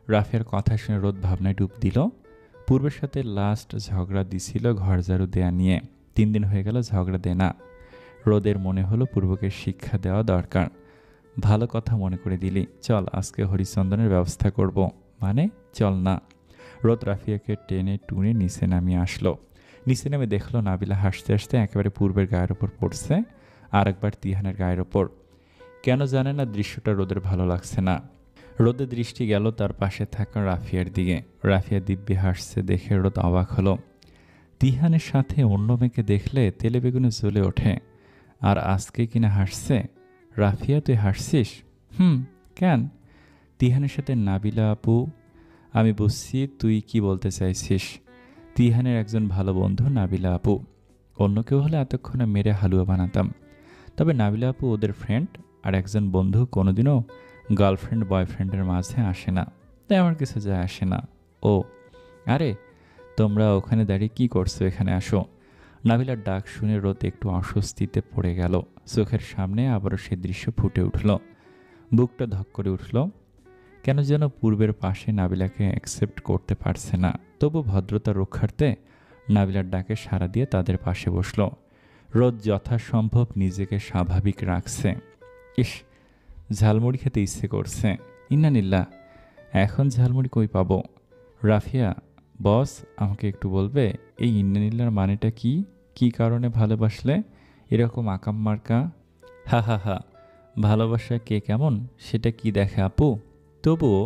রাফিয়ার কথা শুনে রোদ ভাবনায় ডুব দিল। পূর্বের সাথে লাস্ট ঝগড়া দিছিল ঘর ঝাড়ু দেয়া নিয়ে। 3 দিন হয়ে গেল ঝগড়া দেয় না। রোদের মনে হলো পূর্বকে শিক্ষা দেওয়া দরকার। ভালো কথা মনে করে দিলি, চল আজকে হরিচন্দনের ব্যবস্থা করব। মানে? চল না। রোদ রাফিয়াকে টেনে টুনে নিচে নামিয়ে আসলো। নিচে নেমে দেখলো নাবিলা হাসতে হাসতে একেবারে পূর্বের গায়ের ওপর পড়ছে, আর একবার তিহানের গায়ের ওপর। কেন জানে না দৃশ্যটা রোদের ভালো লাগছে না। রোদের দৃষ্টি গেল তার পাশে থাকা রাফিয়ার দিকে। রাফিয়া দিব্যি হাসছে দেখে রোদ অবাক হলো। তিহানের সাথে অন্য মেয়েকে দেখলে তেলে বেগুনে জ্বলে ওঠে, আর আজকে কিনা হাসছে। রাফিয়া, তুই হাসছিস? কেন? তিহানের সাথে নাবিলা আপু। আমি বুঝছি তুই কি বলতে চাইছিস। তিহানের একজন ভালো বন্ধু নাবিলা আপু। অন্য কেউ হলে এতক্ষণে মেরে হালুয়া বানাতাম, তবে নাবিলা আপু ওদের ফ্রেন্ড, আর একজন বন্ধু কোনোদিনও গার্লফ্রেন্ড বয়ফ্রেন্ডের মাঝে আসে না, তাই আমার কিছু যায় আসে না। ও আরে, তোমরা ওখানে দাঁড়িয়ে কি করছো, এখানে আসো। নাবিলার ডাক শুনে রোদ একটু অস্বস্তিতে পড়ে গেল। চোখের সামনে আবারও সে দৃশ্য ফুটে উঠল। বুকটা ধক করে উঠল। কেন যেন পূর্বের পাশে নাবিলাকে অ্যাকসেপ্ট করতে পারছে না। তবু ভদ্রতা রক্ষার্থে নাবিলার ডাকে সাড়া দিয়ে তাদের পাশে বসল। রোদ যথাসম্ভব নিজেকে স্বাভাবিক রাখছে। ইস, ঝালমুড়ি খেতে ইচ্ছে করছে। ইন্নানিল্লাহ, এখন ঝালমুড়ি কই পাবো? রাফিয়া, বস আমাকে একটু বলবে এই ইন্নানিল্লার মানেটা কি? কি কারণে ভালোবাসলে এরকম আকাম মার্কা? হা হা হা, ভালোবাসা কে কেমন সেটা কি দেখে আপু? তবুও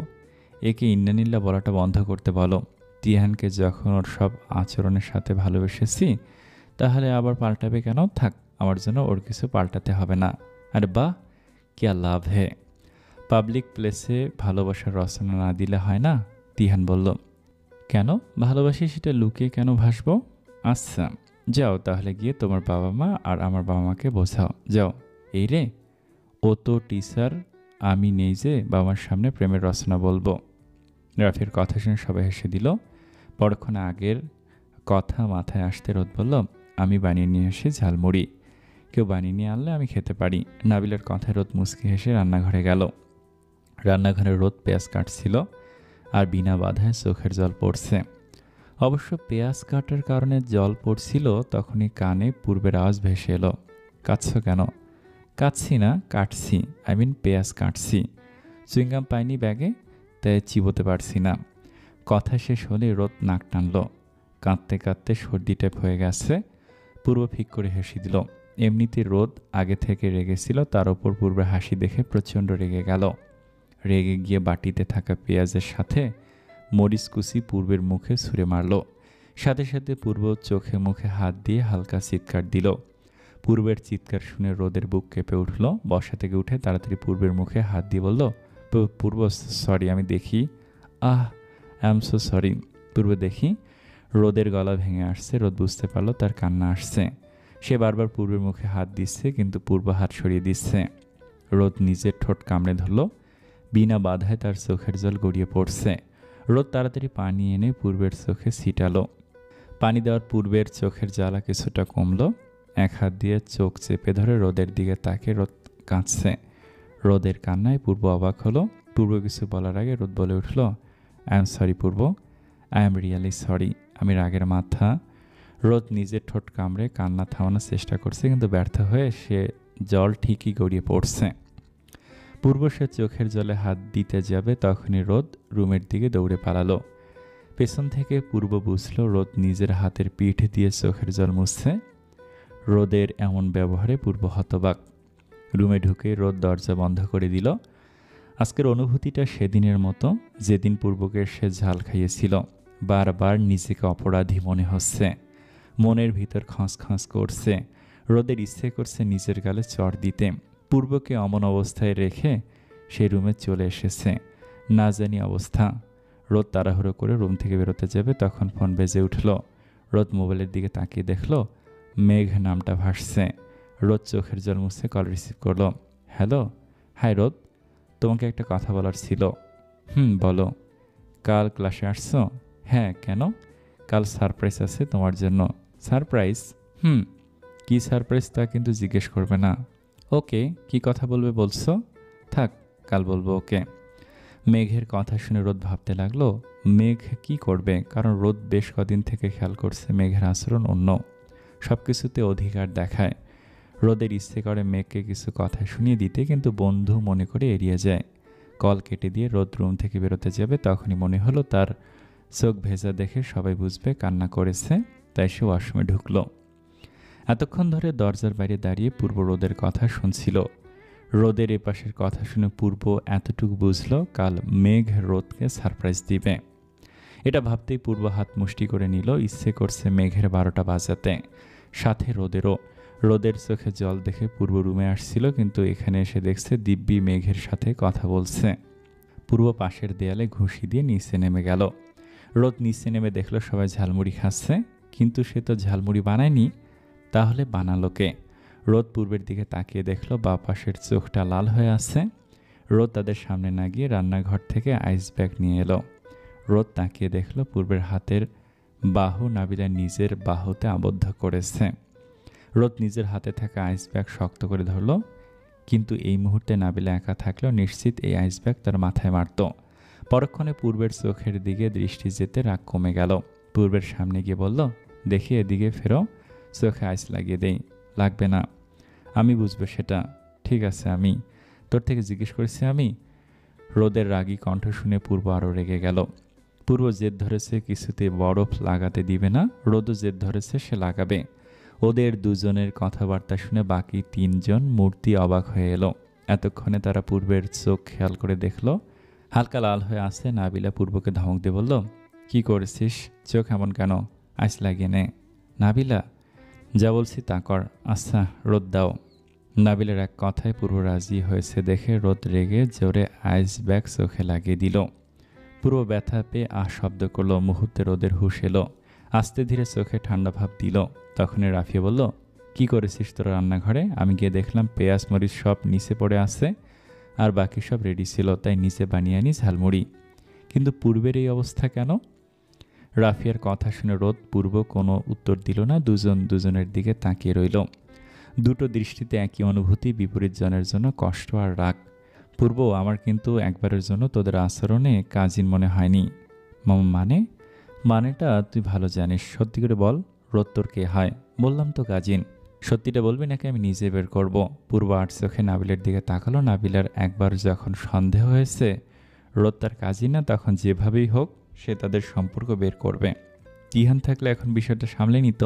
একে ইন্নানিল্লা বলাটা বন্ধ করতে বলো। তিহানকে যখন ওর সব আচরণের সাথে ভালোবেসেছি, তাহলে আবার পাল্টাবে কেন? থাক, আমার জন্য ওর কিছু পাল্টাতে হবে না। আরে বাহ, क्या লাভ হে। পাবলিক প্লেসে ভালোবাসার রচনা না দিলে হয় না? তিহান বলল। কেন ভালোবাসি সেটা লুকিয়ে কেন ভাসবো? আচ্ছা যাও, তাহলে গিয়ে তোমার বাবা মা আর আমার বাবা মাকে বোঝাও, যাও। এই রে, ও তো টিচার, আমি নেই যে বাবার সামনে প্রেমের রচনা বলবো। রাফির কথা শুনে সবাই হেসে দিল। পরক্ষণে আগের কথা মাথায় আসতে রোদ বলল, আমি বানিয়ে নিয়ে এসে ঝালমুড়ি, কেউ বানিয়ে নিয়ে আনলে আমি খেতে পারি। নাবিলার কথায় রোদ মুচকি হেসে রান্নাঘরে গেল। রান্নাঘরে রোদ পেঁয়াজ কাটছিল, আর বিনা বাধায় চোখের জল পড়ছে। অবশ্য পেঁয়াজ কাটার কারণে জল পড়ছিল তখনই কানে পূর্বের আওয়াজ ভেসে এলো। কাটছ কেন? কাটছি না, কাটছি, পেঁয়াজ কাটছি। চুইংগাম পাইনি ব্যাগে, তাই চিবোতে পারছি না। কথা শেষ হলে রোদ নাক টানল। কাঁদতে কাঁদতে সর্দি টাইপ হয়ে গেছে। পূর্ব ফিক করে হেসে দিল। এমনিতে রোদ আগে থেকে রেগেছিল, তার ওপর পূর্বের হাসি দেখে প্রচণ্ড রেগে গেল। রেগে গিয়ে বাটিতে থাকা পেঁয়াজের সাথে মরিচ কুচি পূর্বের মুখে ছুঁড়ে মারল। সাথে সাথে পূর্ব চোখে মুখে হাত দিয়ে হালকা চিৎকার দিল। পূর্বের চিৎকার শুনে রোদের বুক কেঁপে উঠল। বসা থেকে উঠে তাড়াতাড়ি পূর্বের মুখে হাত দিয়ে বলল, পূর্ব সরি, আমি দেখি। I am so sorry. পূর্ব দেখি। রোদের গলা ভেঙে আসছে। রোদ বুঝতে পারল তার কান্না আসছে। সে বারবার পূর্বের মুখে হাত দিচ্ছে, কিন্তু পূর্ব হাত সরিয়ে দিচ্ছে। রোদ নিজের ঠোঁট কামড়ে ধরল। বিনা বাধায় তার চোখের জল গড়িয়ে পড়ছে। রোদ তাড়াতাড়ি পানি এনে পূর্বের চোখে ছিটালো। পানি দেওয়ার পূর্বের চোখের জ্বালা কিছুটা কমল। এক হাত দিয়ে চোখ চেপে ধরে রোদের দিকে তাকে রোদ কাঁদছে। রোদের কান্নায় পূর্ব অবাক হলো। পূর্ব কিছু বলার আগে রোদ বলে উঠল, I am sorry Purba, I am really sorry, আমি রাগের মাথা। রোদ নিজের ঠোঁট কামড়ে কান্না থামানোর চেষ্টা করছে, কিন্তু ব্যর্থ হয়ে সে জল ঠিকই গড়িয়ে পড়ছে। পূর্ব সে চোখের জলে হাত দিতে যাবে, তখনই রোদ রুমের দিকে দৌড়ে পালালো। পেছন থেকে পূর্ব বুঝল রোদ নিজের হাতের পিঠ দিয়ে চোখের জল মুছছে। রোদের এমন ব্যবহারে পূর্ব হতবাক। রুমে ঢুকে রোদ দরজা বন্ধ করে দিল। আজকের অনুভূতিটা সেদিনের মতো, যেদিন পূর্বকে সে ঝাল খাইয়েছিল। বারবার নিজেকে অপরাধী মনে হচ্ছে। মনের ভিতর খসখস করছে। রোদের ইচ্ছে করছে নিজের গালে চড় দিতে। পূর্বকে অমন অবস্থায় রেখে সে রুমে চলে এসেছে। না জানি অবস্থা। রোদ তাড়াহুড়ো করে রুম থেকে বেরোতে যাবে, তখন ফোন বেজে উঠল। রোদ মোবাইলের দিকে তাকিয়ে দেখল মেঘ নামটা ভাসছে। রোদ চোখের জল মুছে কল রিসিভ করলো। হ্যালো, হাই রোদ, তোমাকে একটা কথা বলার ছিল। বলো। কাল ক্লাসে আসছো? হ্যাঁ, কেন? কাল সারপ্রাইজ আছে তোমার জন্য। সারপ্রাইজ? কি সারপ্রাইজ তা কিন্তু জিজ্ঞেস করবে না। ওকে, কি কথা বলবে বলছো? থাক, কাল বলবো। ওকে। মেঘের কথা শুনে রোদ ভাবতে লাগলো মেঘ কি করবে, কারণ রোদ বেশ কদিন থেকে খেয়াল করছে মেঘের আচরণ অন্য, সব কিছুতে অধিকার দেখায়। রোদের ইচ্ছে করে মেঘকে কিছু কথা শুনিয়ে দিতে, কিন্তু বন্ধু মনে করে এড়িয়ে যায়। কল কেটে দিয়ে রোদ রুম থেকে বেরোতে যাবে, তখনই মনে হলো তার চোখ ভেজা দেখে সবাই বুঝবে কান্না করেছে, তাই সে ওয়াশরুমে ঢুকলো। এতক্ষণ ধরে দরজার বাইরে দাঁড়িয়ে পূর্ব রোদের কথা শুনছিল। রোদের এপাশের কথা শুনে পূর্ব এতটুকু বুঝল কাল মেঘ রোদকে সারপ্রাইজ দিবে। এটা ভাবতেই পূর্ব হাত মুষ্টি করে নিল, ইচ্ছে করছে মেঘের 12টা বাজাতে, সাথে রোদেরও। রোদের চোখে জল দেখে পূর্ব রুমে আসছিল, কিন্তু এখানে এসে দেখছে দিব্যি মেঘের সাথে কথা বলছে। পূর্ব পাশের দেয়ালে ঘুষি দিয়ে নিচে নেমে গেল। রোদ নিচে নেমে দেখলো সবাই ঝালমুড়ি খাচ্ছে, কিন্তু সে তো ঝালমুড়ি বানায়নি, তাহলে বানালো কে? রোদ পূর্বের দিকে তাকিয়ে দেখলো বাঁ পাশের চোখটা লাল হয়ে আছে। রোদ তাদের সামনে না গিয়ে রান্নাঘর থেকে আইস ব্যাগ নিয়ে এলো। রোদ তাকিয়ে দেখলো পূর্বের হাতের বাহু নাবিলা নিজের বাহুতে আবদ্ধ করেছে। রোদ নিজের হাতে থাকা আইস ব্যাগ শক্ত করে ধরল, কিন্তু এই মুহূর্তে নাবিলা একা থাকলেও নিশ্চিত এই আইস ব্যাগ তার মাথায় মারত। পরক্ষণে পূর্বের চোখের দিকে দৃষ্টি যেতে রাগ কমে গেল। পূর্বের সামনে গিয়ে বলল, দেখি এদিকে ফেরো, চোখে আইস লাগিয়ে দেই। লাগবে না, আমি বুঝবো সেটা। ঠিক আছে, আমি তোর থেকে জিজ্ঞেস করেছি আমি? রোদের রাগী কণ্ঠ শুনে পূর্ব আরও রেগে গেল। পূর্ব জেদ ধরেছে কিছুতে বরফ লাগাতে দিবে না, রোদও জেদ ধরেছে সে লাগাবে। ওদের দুজনের কথাবার্তা শুনে বাকি 3 জন মূর্তি অবাক হয়ে এলো। এতক্ষণে তারা পূর্বের চোখ খেয়াল করে দেখল হালকা লাল হয়ে আছে। নাবিলা পূর্বকে ধমক দিয়ে বলল, কি করেছিস? চোখ এমন কেন? আইস লাগিয়ে নে। নাবিলা, যা বলছি তা কর। আচ্ছা, রোদ দাও। নাবিলার এক কথায় পূর্ব রাজি হয়েছে দেখে রোদ রেগে জোরে আইস ব্যাগ চোখে লাগিয়ে দিল। পূর্ব ব্যথা পেয়ে শব্দ করলো। মুহূর্তে রোদের হুঁশ এলো, আস্তে ধীরে চোখে ঠান্ডা ভাব দিল। তখনই রাফিয়া বলল, কি করেছিস তোরা রান্নাঘরে? আমি গিয়ে দেখলাম পেঁয়াজ মরিচ সব নিচে পড়ে আছে, আর বাকি সব রেডি ছিল, তাই নিচে বানিয়ে আনি ঝালমুড়ি। কিন্তু পূর্বের এই অবস্থা কেন? রাফিয়ার কথা শুনে রোদ পূর্ব কোনো উত্তর দিল না। দুজন দুজনের দিকে তাকিয়ে রইল। দুটো দৃষ্টিতে একই অনুভূতি, বিপরীত জনের জন্য কষ্ট আর রাগ। পূর্ব, আমার কিন্তু একবারের জন্য তোদের আচরণে কাজিন মনে হয়নি। মানেটা তুই ভালো জানিস, সত্যি করে বল, রোদ তোর কে হয়? বললাম তো কাজিন। সত্যিটা বলবি নাকি আমি নিজে বের করব? পূর্ব আর চোখে নাবিলার দিকে তাকালো। নাবিলার একবার যখন সন্দেহ হয়েছে রোদ তার কাজিন না, তখন যেভাবেই হোক সে তাদের সম্পর্ক বের করবে। তিহান থাকলে এখন বিষয়টা সামলে নিত,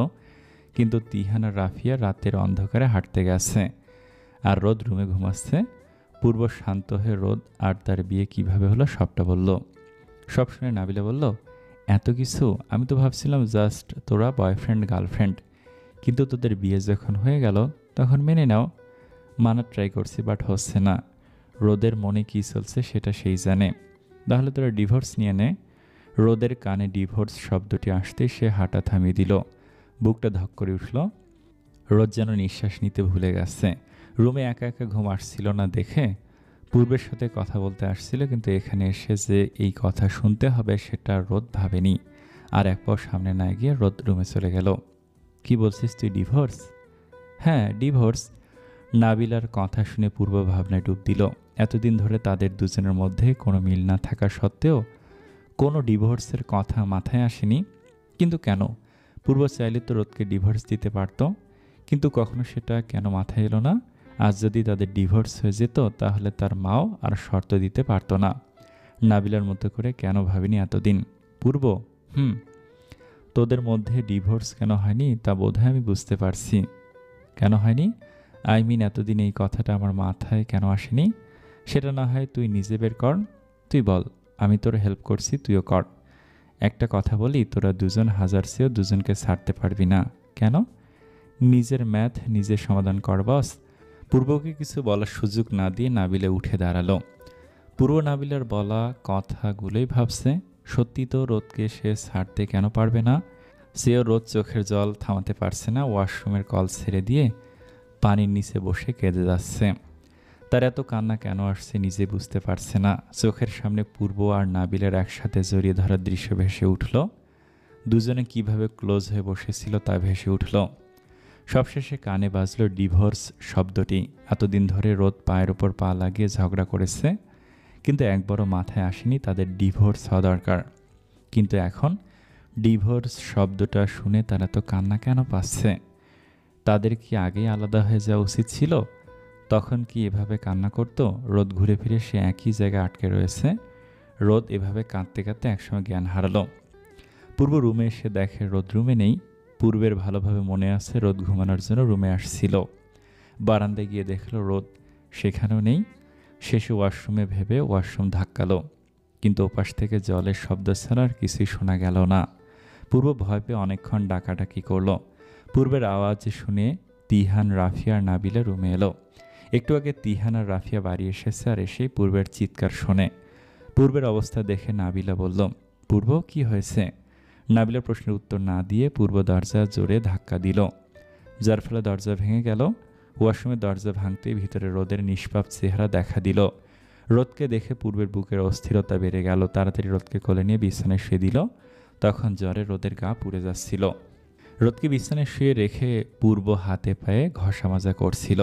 কিন্তু তিহান আর রাফিয়া রাতের অন্ধকারে হাঁটতে গেছে, আর রোদ রুমে ঘুমাচ্ছে। পূর্ব শান্ত হয়ে রোদ আর তার বিয়ে কিভাবে হলো সবটা বলল। সব শুনে নাবিলা বলল, এত কিছু? আমি তো ভাবছিলাম জাস্ট তোরা বয়ফ্রেন্ড গার্লফ্রেন্ড, কিন্তু তোদের বিয়ে যখন হয়ে গেল তখন মেনে নাও। মানার ট্রাই করছি, বাট হচ্ছে না। রোদের মনে কী চলছে সেটা সেই জানে। তাহলে তোরা ডিভোর্স নিয়ে নে। রোদের কানে ডিভোর্স শব্দটি আসতেই সে হাঁটা থামিয়ে দিল। বুকটা ধক করে উঠল। রোদ যেন নিঃশ্বাস নিতে ভুলে গেছে। রুমে একা একা ঘুম আসছিল না দেখে পূর্বের সাথে কথা বলতে আসছিল, কিন্তু এখানে এসে যে এই কথা শুনতে হবে সেটা রোদ ভাবেনি। আর এক পাও সামনে না গিয়ে রোদ রুমে চলে গেল। কি বলছিস তুই, ডিভোর্স? হ্যাঁ, ডিভোর্স। নাবিলার কথা শুনে পূর্ব ভাবনায় ডুব দিল। এতদিন ধরে তাদের দুজনের মধ্যে কোনো মিল না থাকা সত্ত্বেও কোনো ডিভোর্সের কথা মাথায় আসেনি। কিন্তু কেন? পূর্ব চাইলে তো রোদকে ডিভোর্স দিতে পারত, কিন্তু কখনো সেটা কেন মাথায় এলো না? আজ যদি তাদের ডিভোর্স হয়ে যেত তাহলে তার মাও আর শর্ত দিতে পারতো না। নাবিলার মতো করে কেন ভাবিনি এতদিন? পূর্ব, তোদের মধ্যে ডিভোর্স কেন হয়নি তা বোধহয় আমি বুঝতে পারছি। কেন হয়নি? এতদিন এই কথাটা আমার মাথায় কেন আসেনি? সেটা না হয় তুই নিজে বের কর। তুই বল, আমি তোর হেল্প করছি, তুইও কর। একটা কথা বলি, তোরা দুজন হাজার চেয়েও দুজনকে ছাড়তে পারবি না। কেন? নিজের ম্যাথ নিজে সমাধান কর বস। পূর্বকে কিছু বলার সুযোগ না দিয়ে নাবিলা উঠে দাঁড়ালো। পূর্ব নাবিলার বলা কথাগুলোই ভাবছে। সত্যি তো রোদকে সে ছাড়তে কেন পারবে না? সেও রোদ চোখের জল থামাতে পারছে না। ওয়াশরুমের কল ছেড়ে দিয়ে পানির নিচে বসে কেঁদে যাচ্ছে। তার এত কান্না কেন আসছে নিজে বুঝতে পারছে না। চোখের সামনে পূর্ব আর নাবিলার একসাথে জড়িয়ে ধরার দৃশ্য ভেসে উঠল। দুজনে কিভাবে ক্লোজ হয়ে বসেছিল তা ভেসে উঠল। সবশেষে কানে বাজল ডিভোর্স শব্দটি। এতদিন ধরে রোদ পায়ের ওপর পা লাগিয়ে ঝগড়া করেছে, কিন্তু একবারও মাথায় আসেনি তাদের ডিভোর্স হওয়া দরকার। কিন্তু এখন ডিভোর্স শব্দটা শুনে তারা তো কান্না কেন পাচ্ছে? তাদের কি আগেই আলাদা হয়ে যাওয়া উচিত ছিল? তখন কি এভাবে কান্না করতো? রোদ ঘুরে ফিরে সে একই জায়গায় আটকে রয়েছে। রোদ এভাবে কাঁদতে কাঁদতে একসময় জ্ঞান হারালো। পূর্ব রুমে এসে দেখে রোদ রুমে নেই। পূর্বের ভালোভাবে মনে আছে রোদ ঘুমানোর জন্য রুমে আসছিল। বারান্দায় গিয়ে দেখল রোদ সেখানেও নেই। শেষে ওয়াশরুমে ভেবে ওয়াশরুম ধাক্কালো, কিন্তু ওপাশ থেকে জলের শব্দ ছাড়া আর কিছুই শোনা গেল না। পূর্ব ভয় পেয়ে অনেকক্ষণ ডাকাডাকি করল। পূর্বের আওয়াজ শুনে তিহান, রাফিয়া আর নাবিলা রুমে এলো। একটু আগে তিহান আর রাফিয়া বাড়ি এসেছে আর এসেই পূর্বের চিৎকার শোনে। পূর্বের অবস্থা দেখে নাবিলা বলল, পূর্ব কি হয়েছে? নাবিলার প্রশ্নের উত্তর না দিয়ে পূর্ব দরজা জোরে ধাক্কা দিল, যার ফলে দরজা ভেঙে গেল। ওয়াশরুমের দরজা ভাঙতেই ভিতরে রোদের নিষ্পাপ চেহারা দেখা দিল। রোদকে দেখে পূর্বের বুকের অস্থিরতা বেড়ে গেল। তাড়াতাড়ি রোদকে কোলে নিয়ে বিছানায় শুয়ে দিল। তখন জ্বরে রোদের গা পুড়ে যাচ্ছিল। রোদকে বিছানায় শুয়ে রেখে পূর্ব হাতে পায়ে ঘষা মাজা করছিল।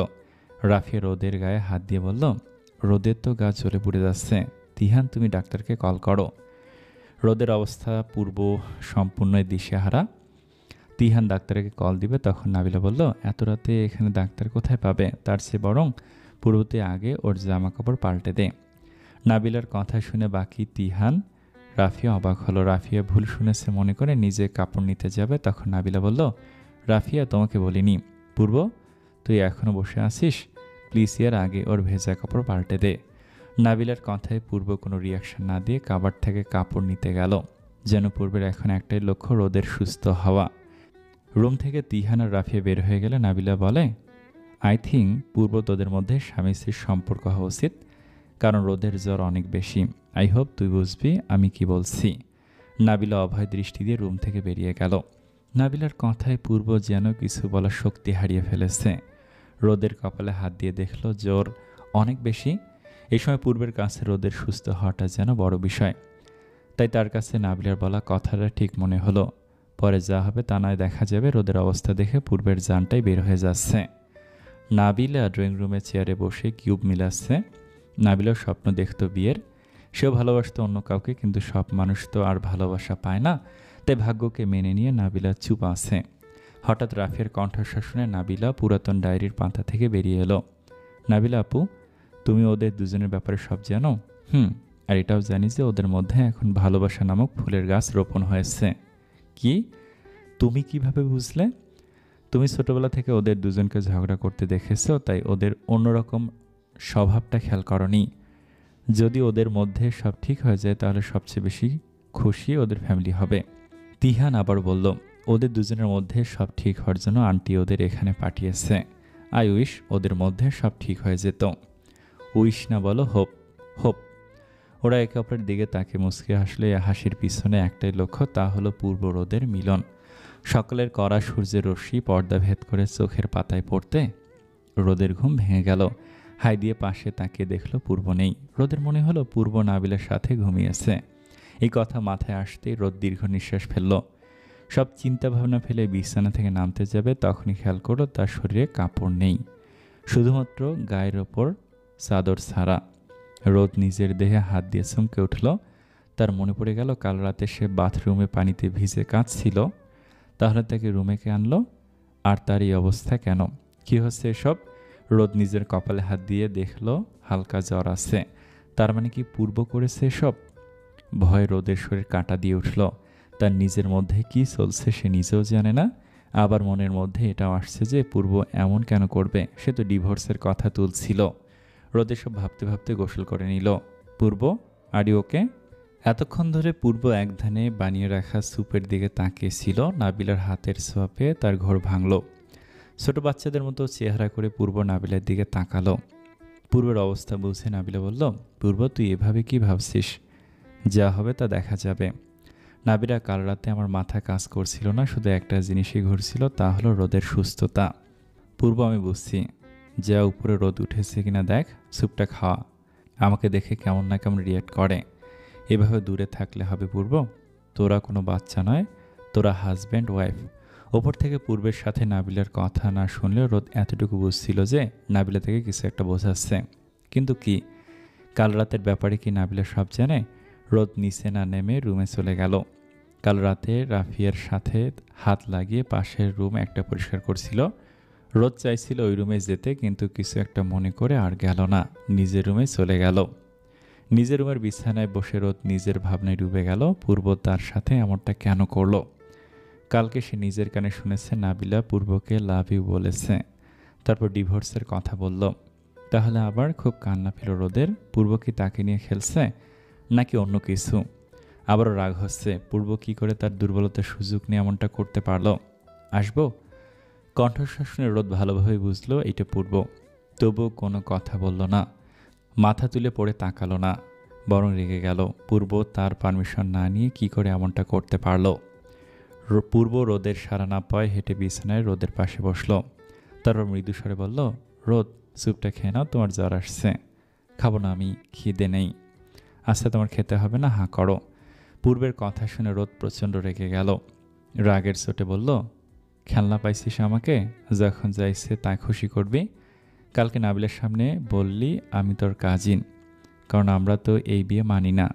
রাফিয়া রোদের গায়ে হাত দিয়ে বলল, রোদের তো গা জ্বলে পুড়ে যাচ্ছে, তিহান তুমি ডাক্তারকে কল করো। রোদের অবস্থা পূর্ব সম্পূর্ণই দিশেহারা। তিহান ডাক্তারকে কল দিবে, তখন নাবিলা বলল, এত রাতে এখানে ডাক্তার কোথায় পাবে? তার চেয়ে বরং পূর্বতে আগে ওর জামা কাপড় পাল্টে দে। নাবিলার কথা শুনে বাকি তিহান, রাফিয়া অবাক হলো। রাফিয়া ভুল শুনেছে মনে করে নিজে কাপড় নিতে যাবে, তখন নাবিলা বলল, রাফিয়া তোমাকে বলিনি? পূর্ব তুই এখনও বসে আছিস? প্লিজ ইয়ার আগে ওর ভেজা কাপড় পাল্টে দে। নাবিলার কথায় পূর্ব কোনো রিয়াকশন না দিয়ে কাবার্ড থেকে কাপড় নিতে গেল। যেন পূর্বের এখন একটাই লক্ষ্য, রোদের সুস্থ হওয়া। রুম থেকে তিহান আর রাফিয়া বের হয়ে গেলে নাবিলা বলে, আই থিঙ্ক পূর্ব তোদের মধ্যে স্বামী স্ত্রীর সম্পর্ক হওয়া উচিত, কারণ রোদের জ্বর অনেক বেশি। আই হোপ তুই বুঝবি আমি কি বলছি। নাবিলা অভয় দৃষ্টি দিয়ে রুম থেকে বেরিয়ে গেল। নাবিলার কথায় পূর্ব যেন কিছু বলার শক্তি হারিয়ে ফেলেছে। রোদের কপালে হাত দিয়ে দেখল জ্বর অনেক বেশি। এই সময় পূর্বের কাছে রোদের সুস্থ হওয়াটা যেন বড় বিষয়। তাই তার কাছে নাবিলার বলা কথাটা ঠিক মনে হলো। পরে যা হবে তা নয় দেখা যাবে। রোদের অবস্থা দেখে পূর্বের জানটাই বের হয়ে যাচ্ছে। নাবিলা ড্রয়িং রুমে চেয়ারে বসে কিউব মিলাচ্ছে। নাবিলাও স্বপ্ন দেখত বিয়ের। সেও ভালোবাসত অন্য কাউকে, কিন্তু সব মানুষ তো আর ভালোবাসা পায় না। তাই ভাগ্যকে মেনে নিয়ে নাবিলা চুপ আছে। হঠাৎ রাফিয়ার কণ্ঠস্বর শুনে নাবিলা পুরাতন ডায়েরির পাতা থেকে বেরিয়ে এলো। নাবিলা আপু, তুমি ওদের দুজনের ব্যাপারে সব জানো? আর এটাও জানি যে ওদের মধ্যে এখন ভালোবাসা নামক ফুলের গাছ রোপণ হয়েছে। কি? তুমি কিভাবে বুঝলে? তুমি ছোটবেলা থেকে ওদের দুজনকে ঝগড়া করতে দেখেছো, তাই ওদের অন্যরকম স্বভাবটা খেয়াল করনি। যদি ওদের মধ্যে সব ঠিক হয়ে যায় তাহলে সবচেয়ে বেশি খুশি ওদের ফ্যামিলি হবে। তিহান আবার বলল, ওদের দুজনের মধ্যে সব ঠিক হওয়ার জন্য আন্টি ওদের এখানে পাঠিয়েছে। আই উইশ ওদের মধ্যে সব ঠিক হয়ে যেত। উইশ না বলো, হোপ। হোপ। ওরা একে অপরের দিকে তাকে মুচকে হাসলে হাসির পিছনে একটাই লক্ষ্য, তা হলো পূর্ব রোদের মিলন। সকালের কড়া সূর্যের রশ্মি পর্দা ভেদ করে চোখের পাতায় পড়তে রোদের ঘুম ভেঙে গেল। হাই দিয়ে পাশে তাকিয়ে দেখল পূর্ব নেই। রোদের মনে হলো পূর্ব নাবিলার সাথে ঘুমিয়েছে। এই কথা মাথায় আসতেই রোদ দীর্ঘ নিঃশ্বাস ফেলল। সব চিন্তা ভাবনা ফেলে বিছানা থেকে নামতে যাবে, তখনই খেয়াল করল তার শরীরে কাপড় নেই, শুধুমাত্র গায়ের ওপর চাদর ছাড়া। রোদ নিজের দেহে হাত দিয়ে চমকে উঠল। তার মনে পড়ে গেল কাল রাতে সে বাথরুমে পানিতে ভিজে কাঁদছিল। তাহলে তাকে রুমে কে আনলো? আর তার এই অবস্থা কেন? কি হচ্ছে এসব? রোদ নিজের কপালে হাত দিয়ে দেখল হালকা জ্বর আছে। তার মানে কি পূর্ব করেছে এসব? ভয়ে রোদের শরীর কাঁটা দিয়ে উঠল। তার নিজের মধ্যে কি চলছে সে নিজেও জানে না। আবার মনের মধ্যে এটাও আসছে যে পূর্ব এমন কেন করবে? সে তো ডিভোর্সের কথা তুলছিল। রোদ এসব ভাবতে ভাবতে গোসল করে নিল। পূর্ব, আর ইউ ওকে? এতক্ষণ ধরে পূর্ব এক ধ্যানে বানিয়ে রাখা স্যুপের দিকে তাকিয়েছিল। নাবিলার হাতের ছোঁয়াপে তার ঘোর ভাঙল। ছোট বাচ্চাদের মতো চেহারা করে পূর্ব নাবিলার দিকে তাকালো। পূর্বের অবস্থা বুঝে নাবিলা বলল, পূর্ব তুই এভাবে কি ভাবছিস? যা হবে তা দেখা যাবে। নাবিলা, কাল রাতে আমার মাথা কাজ করছিল না, শুধু একটা জিনিসই ঘুরছিল, তা হলো রোদের সুস্থতা। পূর্ব, আমি বুঝছি। যা উপরে রোদ উঠেছে কিনা দেখ, স্যুপটা খাওয়া। আমাকে দেখে কেমন না কেমন রিয়াক্ট করে। এভাবে দূরে থাকলে হবে পূর্ব? তোরা কোনো বাচ্চা নয়, তোরা হাজব্যান্ড ওয়াইফ। ওপর থেকে পূর্বের সাথে নাবিলার কথা না শুনলেও রোদ এতটুকু বুঝছিল যে নাবিলা থেকে কিছু একটা বোঝাচ্ছে। কিন্তু কি? কাল রাতের ব্যাপারে কি নাবিলা সব জানে? রোদ নিচে না নেমে রুমে চলে গেল। কাল রাতে রাফিয়ার সাথে হাত লাগিয়ে পাশের রুম একটা পরিষ্কার করছিল। রোদ চাইছিল ওই রুমে যেতে, কিন্তু কিছু একটা মনে করে আর গেল না, নিজের রুমে চলে গেল। নিজের রুমের বিছানায় বসে রোদ নিজের ভাবনায় ডুবে গেল। পূর্ব তার সাথে এমনটা কেন করলো? কালকে সে নিজের কানে শুনেছে নাবিলা পূর্বকে লাভ ইউ বলেছে, তারপর ডিভোর্সের কথা বলল। তাহলে আবার খুব কান্না পেল রোদের। পূর্ব কি তাকে নিয়ে খেলছে নাকি অন্য কিছু? আবারও রাগ হচ্ছে, পূর্ব কি করে তার দুর্বলতার সুযোগ নিয়ে এমনটা করতে পারল? আসবো? কণ্ঠস্বর শুনে রোদ ভালোভাবে বুঝলো এটা পূর্ব। তবুও কোনো কথা বলল না, মাথা তুলে পড়ে তাকালো না, বরং রেগে গেল। পূর্ব তার পারমিশন না নিয়ে কি করে এমনটা করতে পারল? পূর্ব রোদের সাড়া না পায় হেঁটে বিছানায় রোদের পাশে বসল। তারপর মৃদু স্বরে বলল, রোদ স্যুপটা খেয়ে নাও, তোমার জ্বর আসছে। খাবো না আমি, খিদে নেই। আচ্ছা তোমার খেতে হবে না, হাঁ করো। পূর্বের কথা শুনে রোদ প্রচণ্ড রেগে গেল। রাগের চোটে বলল, খেলনা পাইছিস আমাকে, যখন যা ইচ্ছে তাই খুশি করবি। কালকে নাবিলার সামনে বললি আমি তোর কাজিন, কারণ আমরা তো এই বিয়ে মানি না।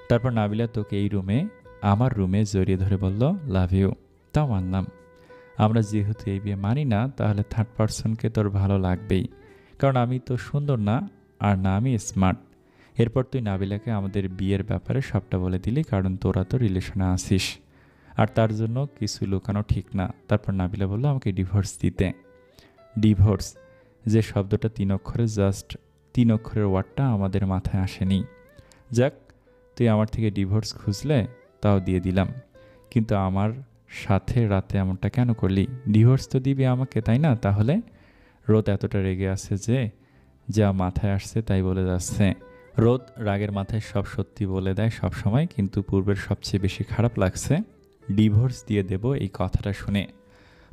তারপর নাবিলা তোকে এই রুমে, আমার রুমে জড়িয়ে ধরে বলল লাভ ইউ, তাও মানলাম। আমরা যেহেতু এই বিয়ে মানি না, তাহলে থার্ড পার্সনকে তোর ভালো লাগবেই, কারণ আমি তো সুন্দর না, আর না আমি স্মার্ট। এরপর তুই নাবিলাকে আমাদের বিয়ের ব্যাপারে সবটা বলে দিলি, কারণ তোরা তো রিলেশনে আসিস, আর তার জন্য কিছু লুকানো ঠিক না। তারপর নাবিলা বলল আমাকে ডিভোর্স দিতে। ডিভোর্স যে শব্দটা 3 অক্ষরে, জাস্ট 3 অক্ষরের ওয়ার্ডটা আমাদের মাথায় আসেনি। যাক, তুই আমার থেকে ডিভোর্স খুঁজলে তাও দিয়ে দিলাম, কিন্তু আমার সাথে রাতে এমনটা কেন করলি? ডিভোর্স তো দিবি আমাকে, তাই না? তাহলে রোদ এতটা রেগে আছে যে যা মাথায় আসছে তাই বলে যাচ্ছে। রোদ রাগের মাথায় সব সত্যি বলে দেয় সব সময়, কিন্তু পূর্বের সবচেয়ে বেশি খারাপ লাগছে ডিভোর্স দিয়ে দেব এই কথাটা শুনে।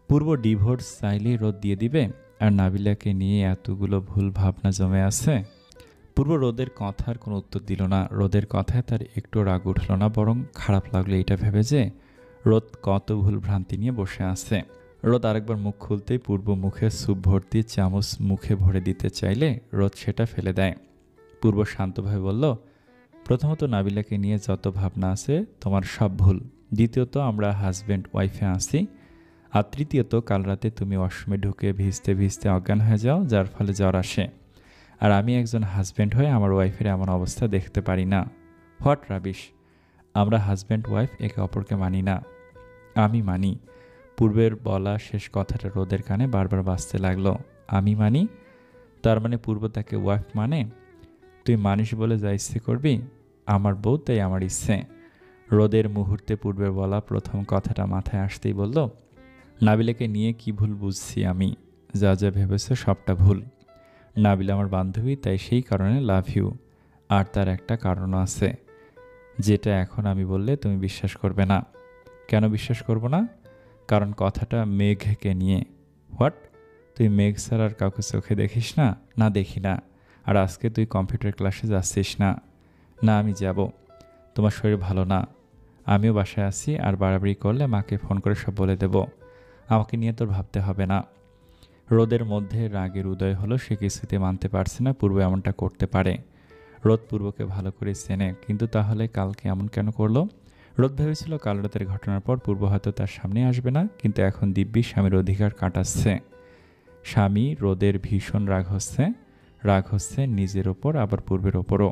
পূর্ব ডিভোর্স চাইলেই রোদ দিয়ে দিবে, আর নাবিলাকে নিয়ে এতগুলো ভুল ভাবনা জমে আছে। পূর্ব রোদের কথার কোনো উত্তর দিল না। রোদের কথায় তার একটু রাগ উঠল না, বরং খারাপ লাগলো এটা ভেবে যে রোদ কত ভুল ভ্রান্তি নিয়ে বসে আছে। রোদ আরেকবার মুখ খুলতেই পূর্ব মুখে স্যুপ ভর্তি চামচ মুখে ভরে দিতে চাইলে রোদ সেটা ফেলে দেয়। পূর্ব শান্তভাবে বলল, প্রথমত নাবিলাকে নিয়ে যত ভাবনা আছে তোমার সব ভুল। দ্বিতীয়ত আমরা হাজব্যান্ড ওয়াইফে আছি। আর তৃতীয়ত কাল রাতে তুমি ওয়াশরুমে ঢুকে ভিজতে ভিজতে অজ্ঞান হয়ে যাও, যার ফলে জ্বর আসে। আর আমি একজন হাজব্যান্ড হয়ে আমার ওয়াইফের এমন অবস্থা দেখতে পারি না। What rubbish! আমরা হাজব্যান্ড ওয়াইফ একে অপরকে মানি না। আমি মানি। পূর্বের বলা শেষ কথাটা রোদের কানে বারবার বাজতে লাগলো। আমি মানি? তার মানে পূর্ব তাকে ওয়াইফ মানে? তুই মানিস বলে যা ইচ্ছে করবি? আমার বউ, তাই আমার ইচ্ছে। রোদের মুহূর্তে পূর্বের বলা প্রথম কথাটা মাথায় আসতেই বলল, নাবিলাকে নিয়ে কি ভুল বুঝছি আমি? যা যা ভেবেছে সবটা ভুল। নাবিলা আমার বান্ধবী, তাই সেই কারণে লাভ ইউ। আর তার একটা কারণও আছে, যেটা এখন আমি বললে তুমি বিশ্বাস করবে না। কেন বিশ্বাস করব না? কারণ কথাটা মেঘকে নিয়ে। হোয়াট? তুই মেঘ স্যার আর কাউকে চোখে দেখিস না? না, দেখি না। আর আজকে তুই কম্পিউটার ক্লাসে যাচ্ছিস না? না, আমি যাব। তোমার শরীর ভালো না, আমিও বাসায় আছি, আর বাড়াবাড়ি করলে মাকে ফোন করে সব বলে দেব। আমাকে নিয়ে তোর ভাবতে হবে না। রোদের মধ্যে রাগের উদয় হলো। সে কিছুতে মানতে পারছে না পূর্ব এমনটা করতে পারে। রোদ পূর্বকে ভালো করে চেনে, কিন্তু তাহলে কালকে এমন কেন করলো? রোদ ভেবেছিল কাল রাতের ঘটনার পর পূর্ব হয়তো তার সামনে আসবে না, কিন্তু এখন দিব্যি স্বামীর অধিকার কাটাচ্ছে। স্বামী রোদের ভীষণ রাগ হচ্ছে নিজের ওপর, আবার পূর্বের ওপরও।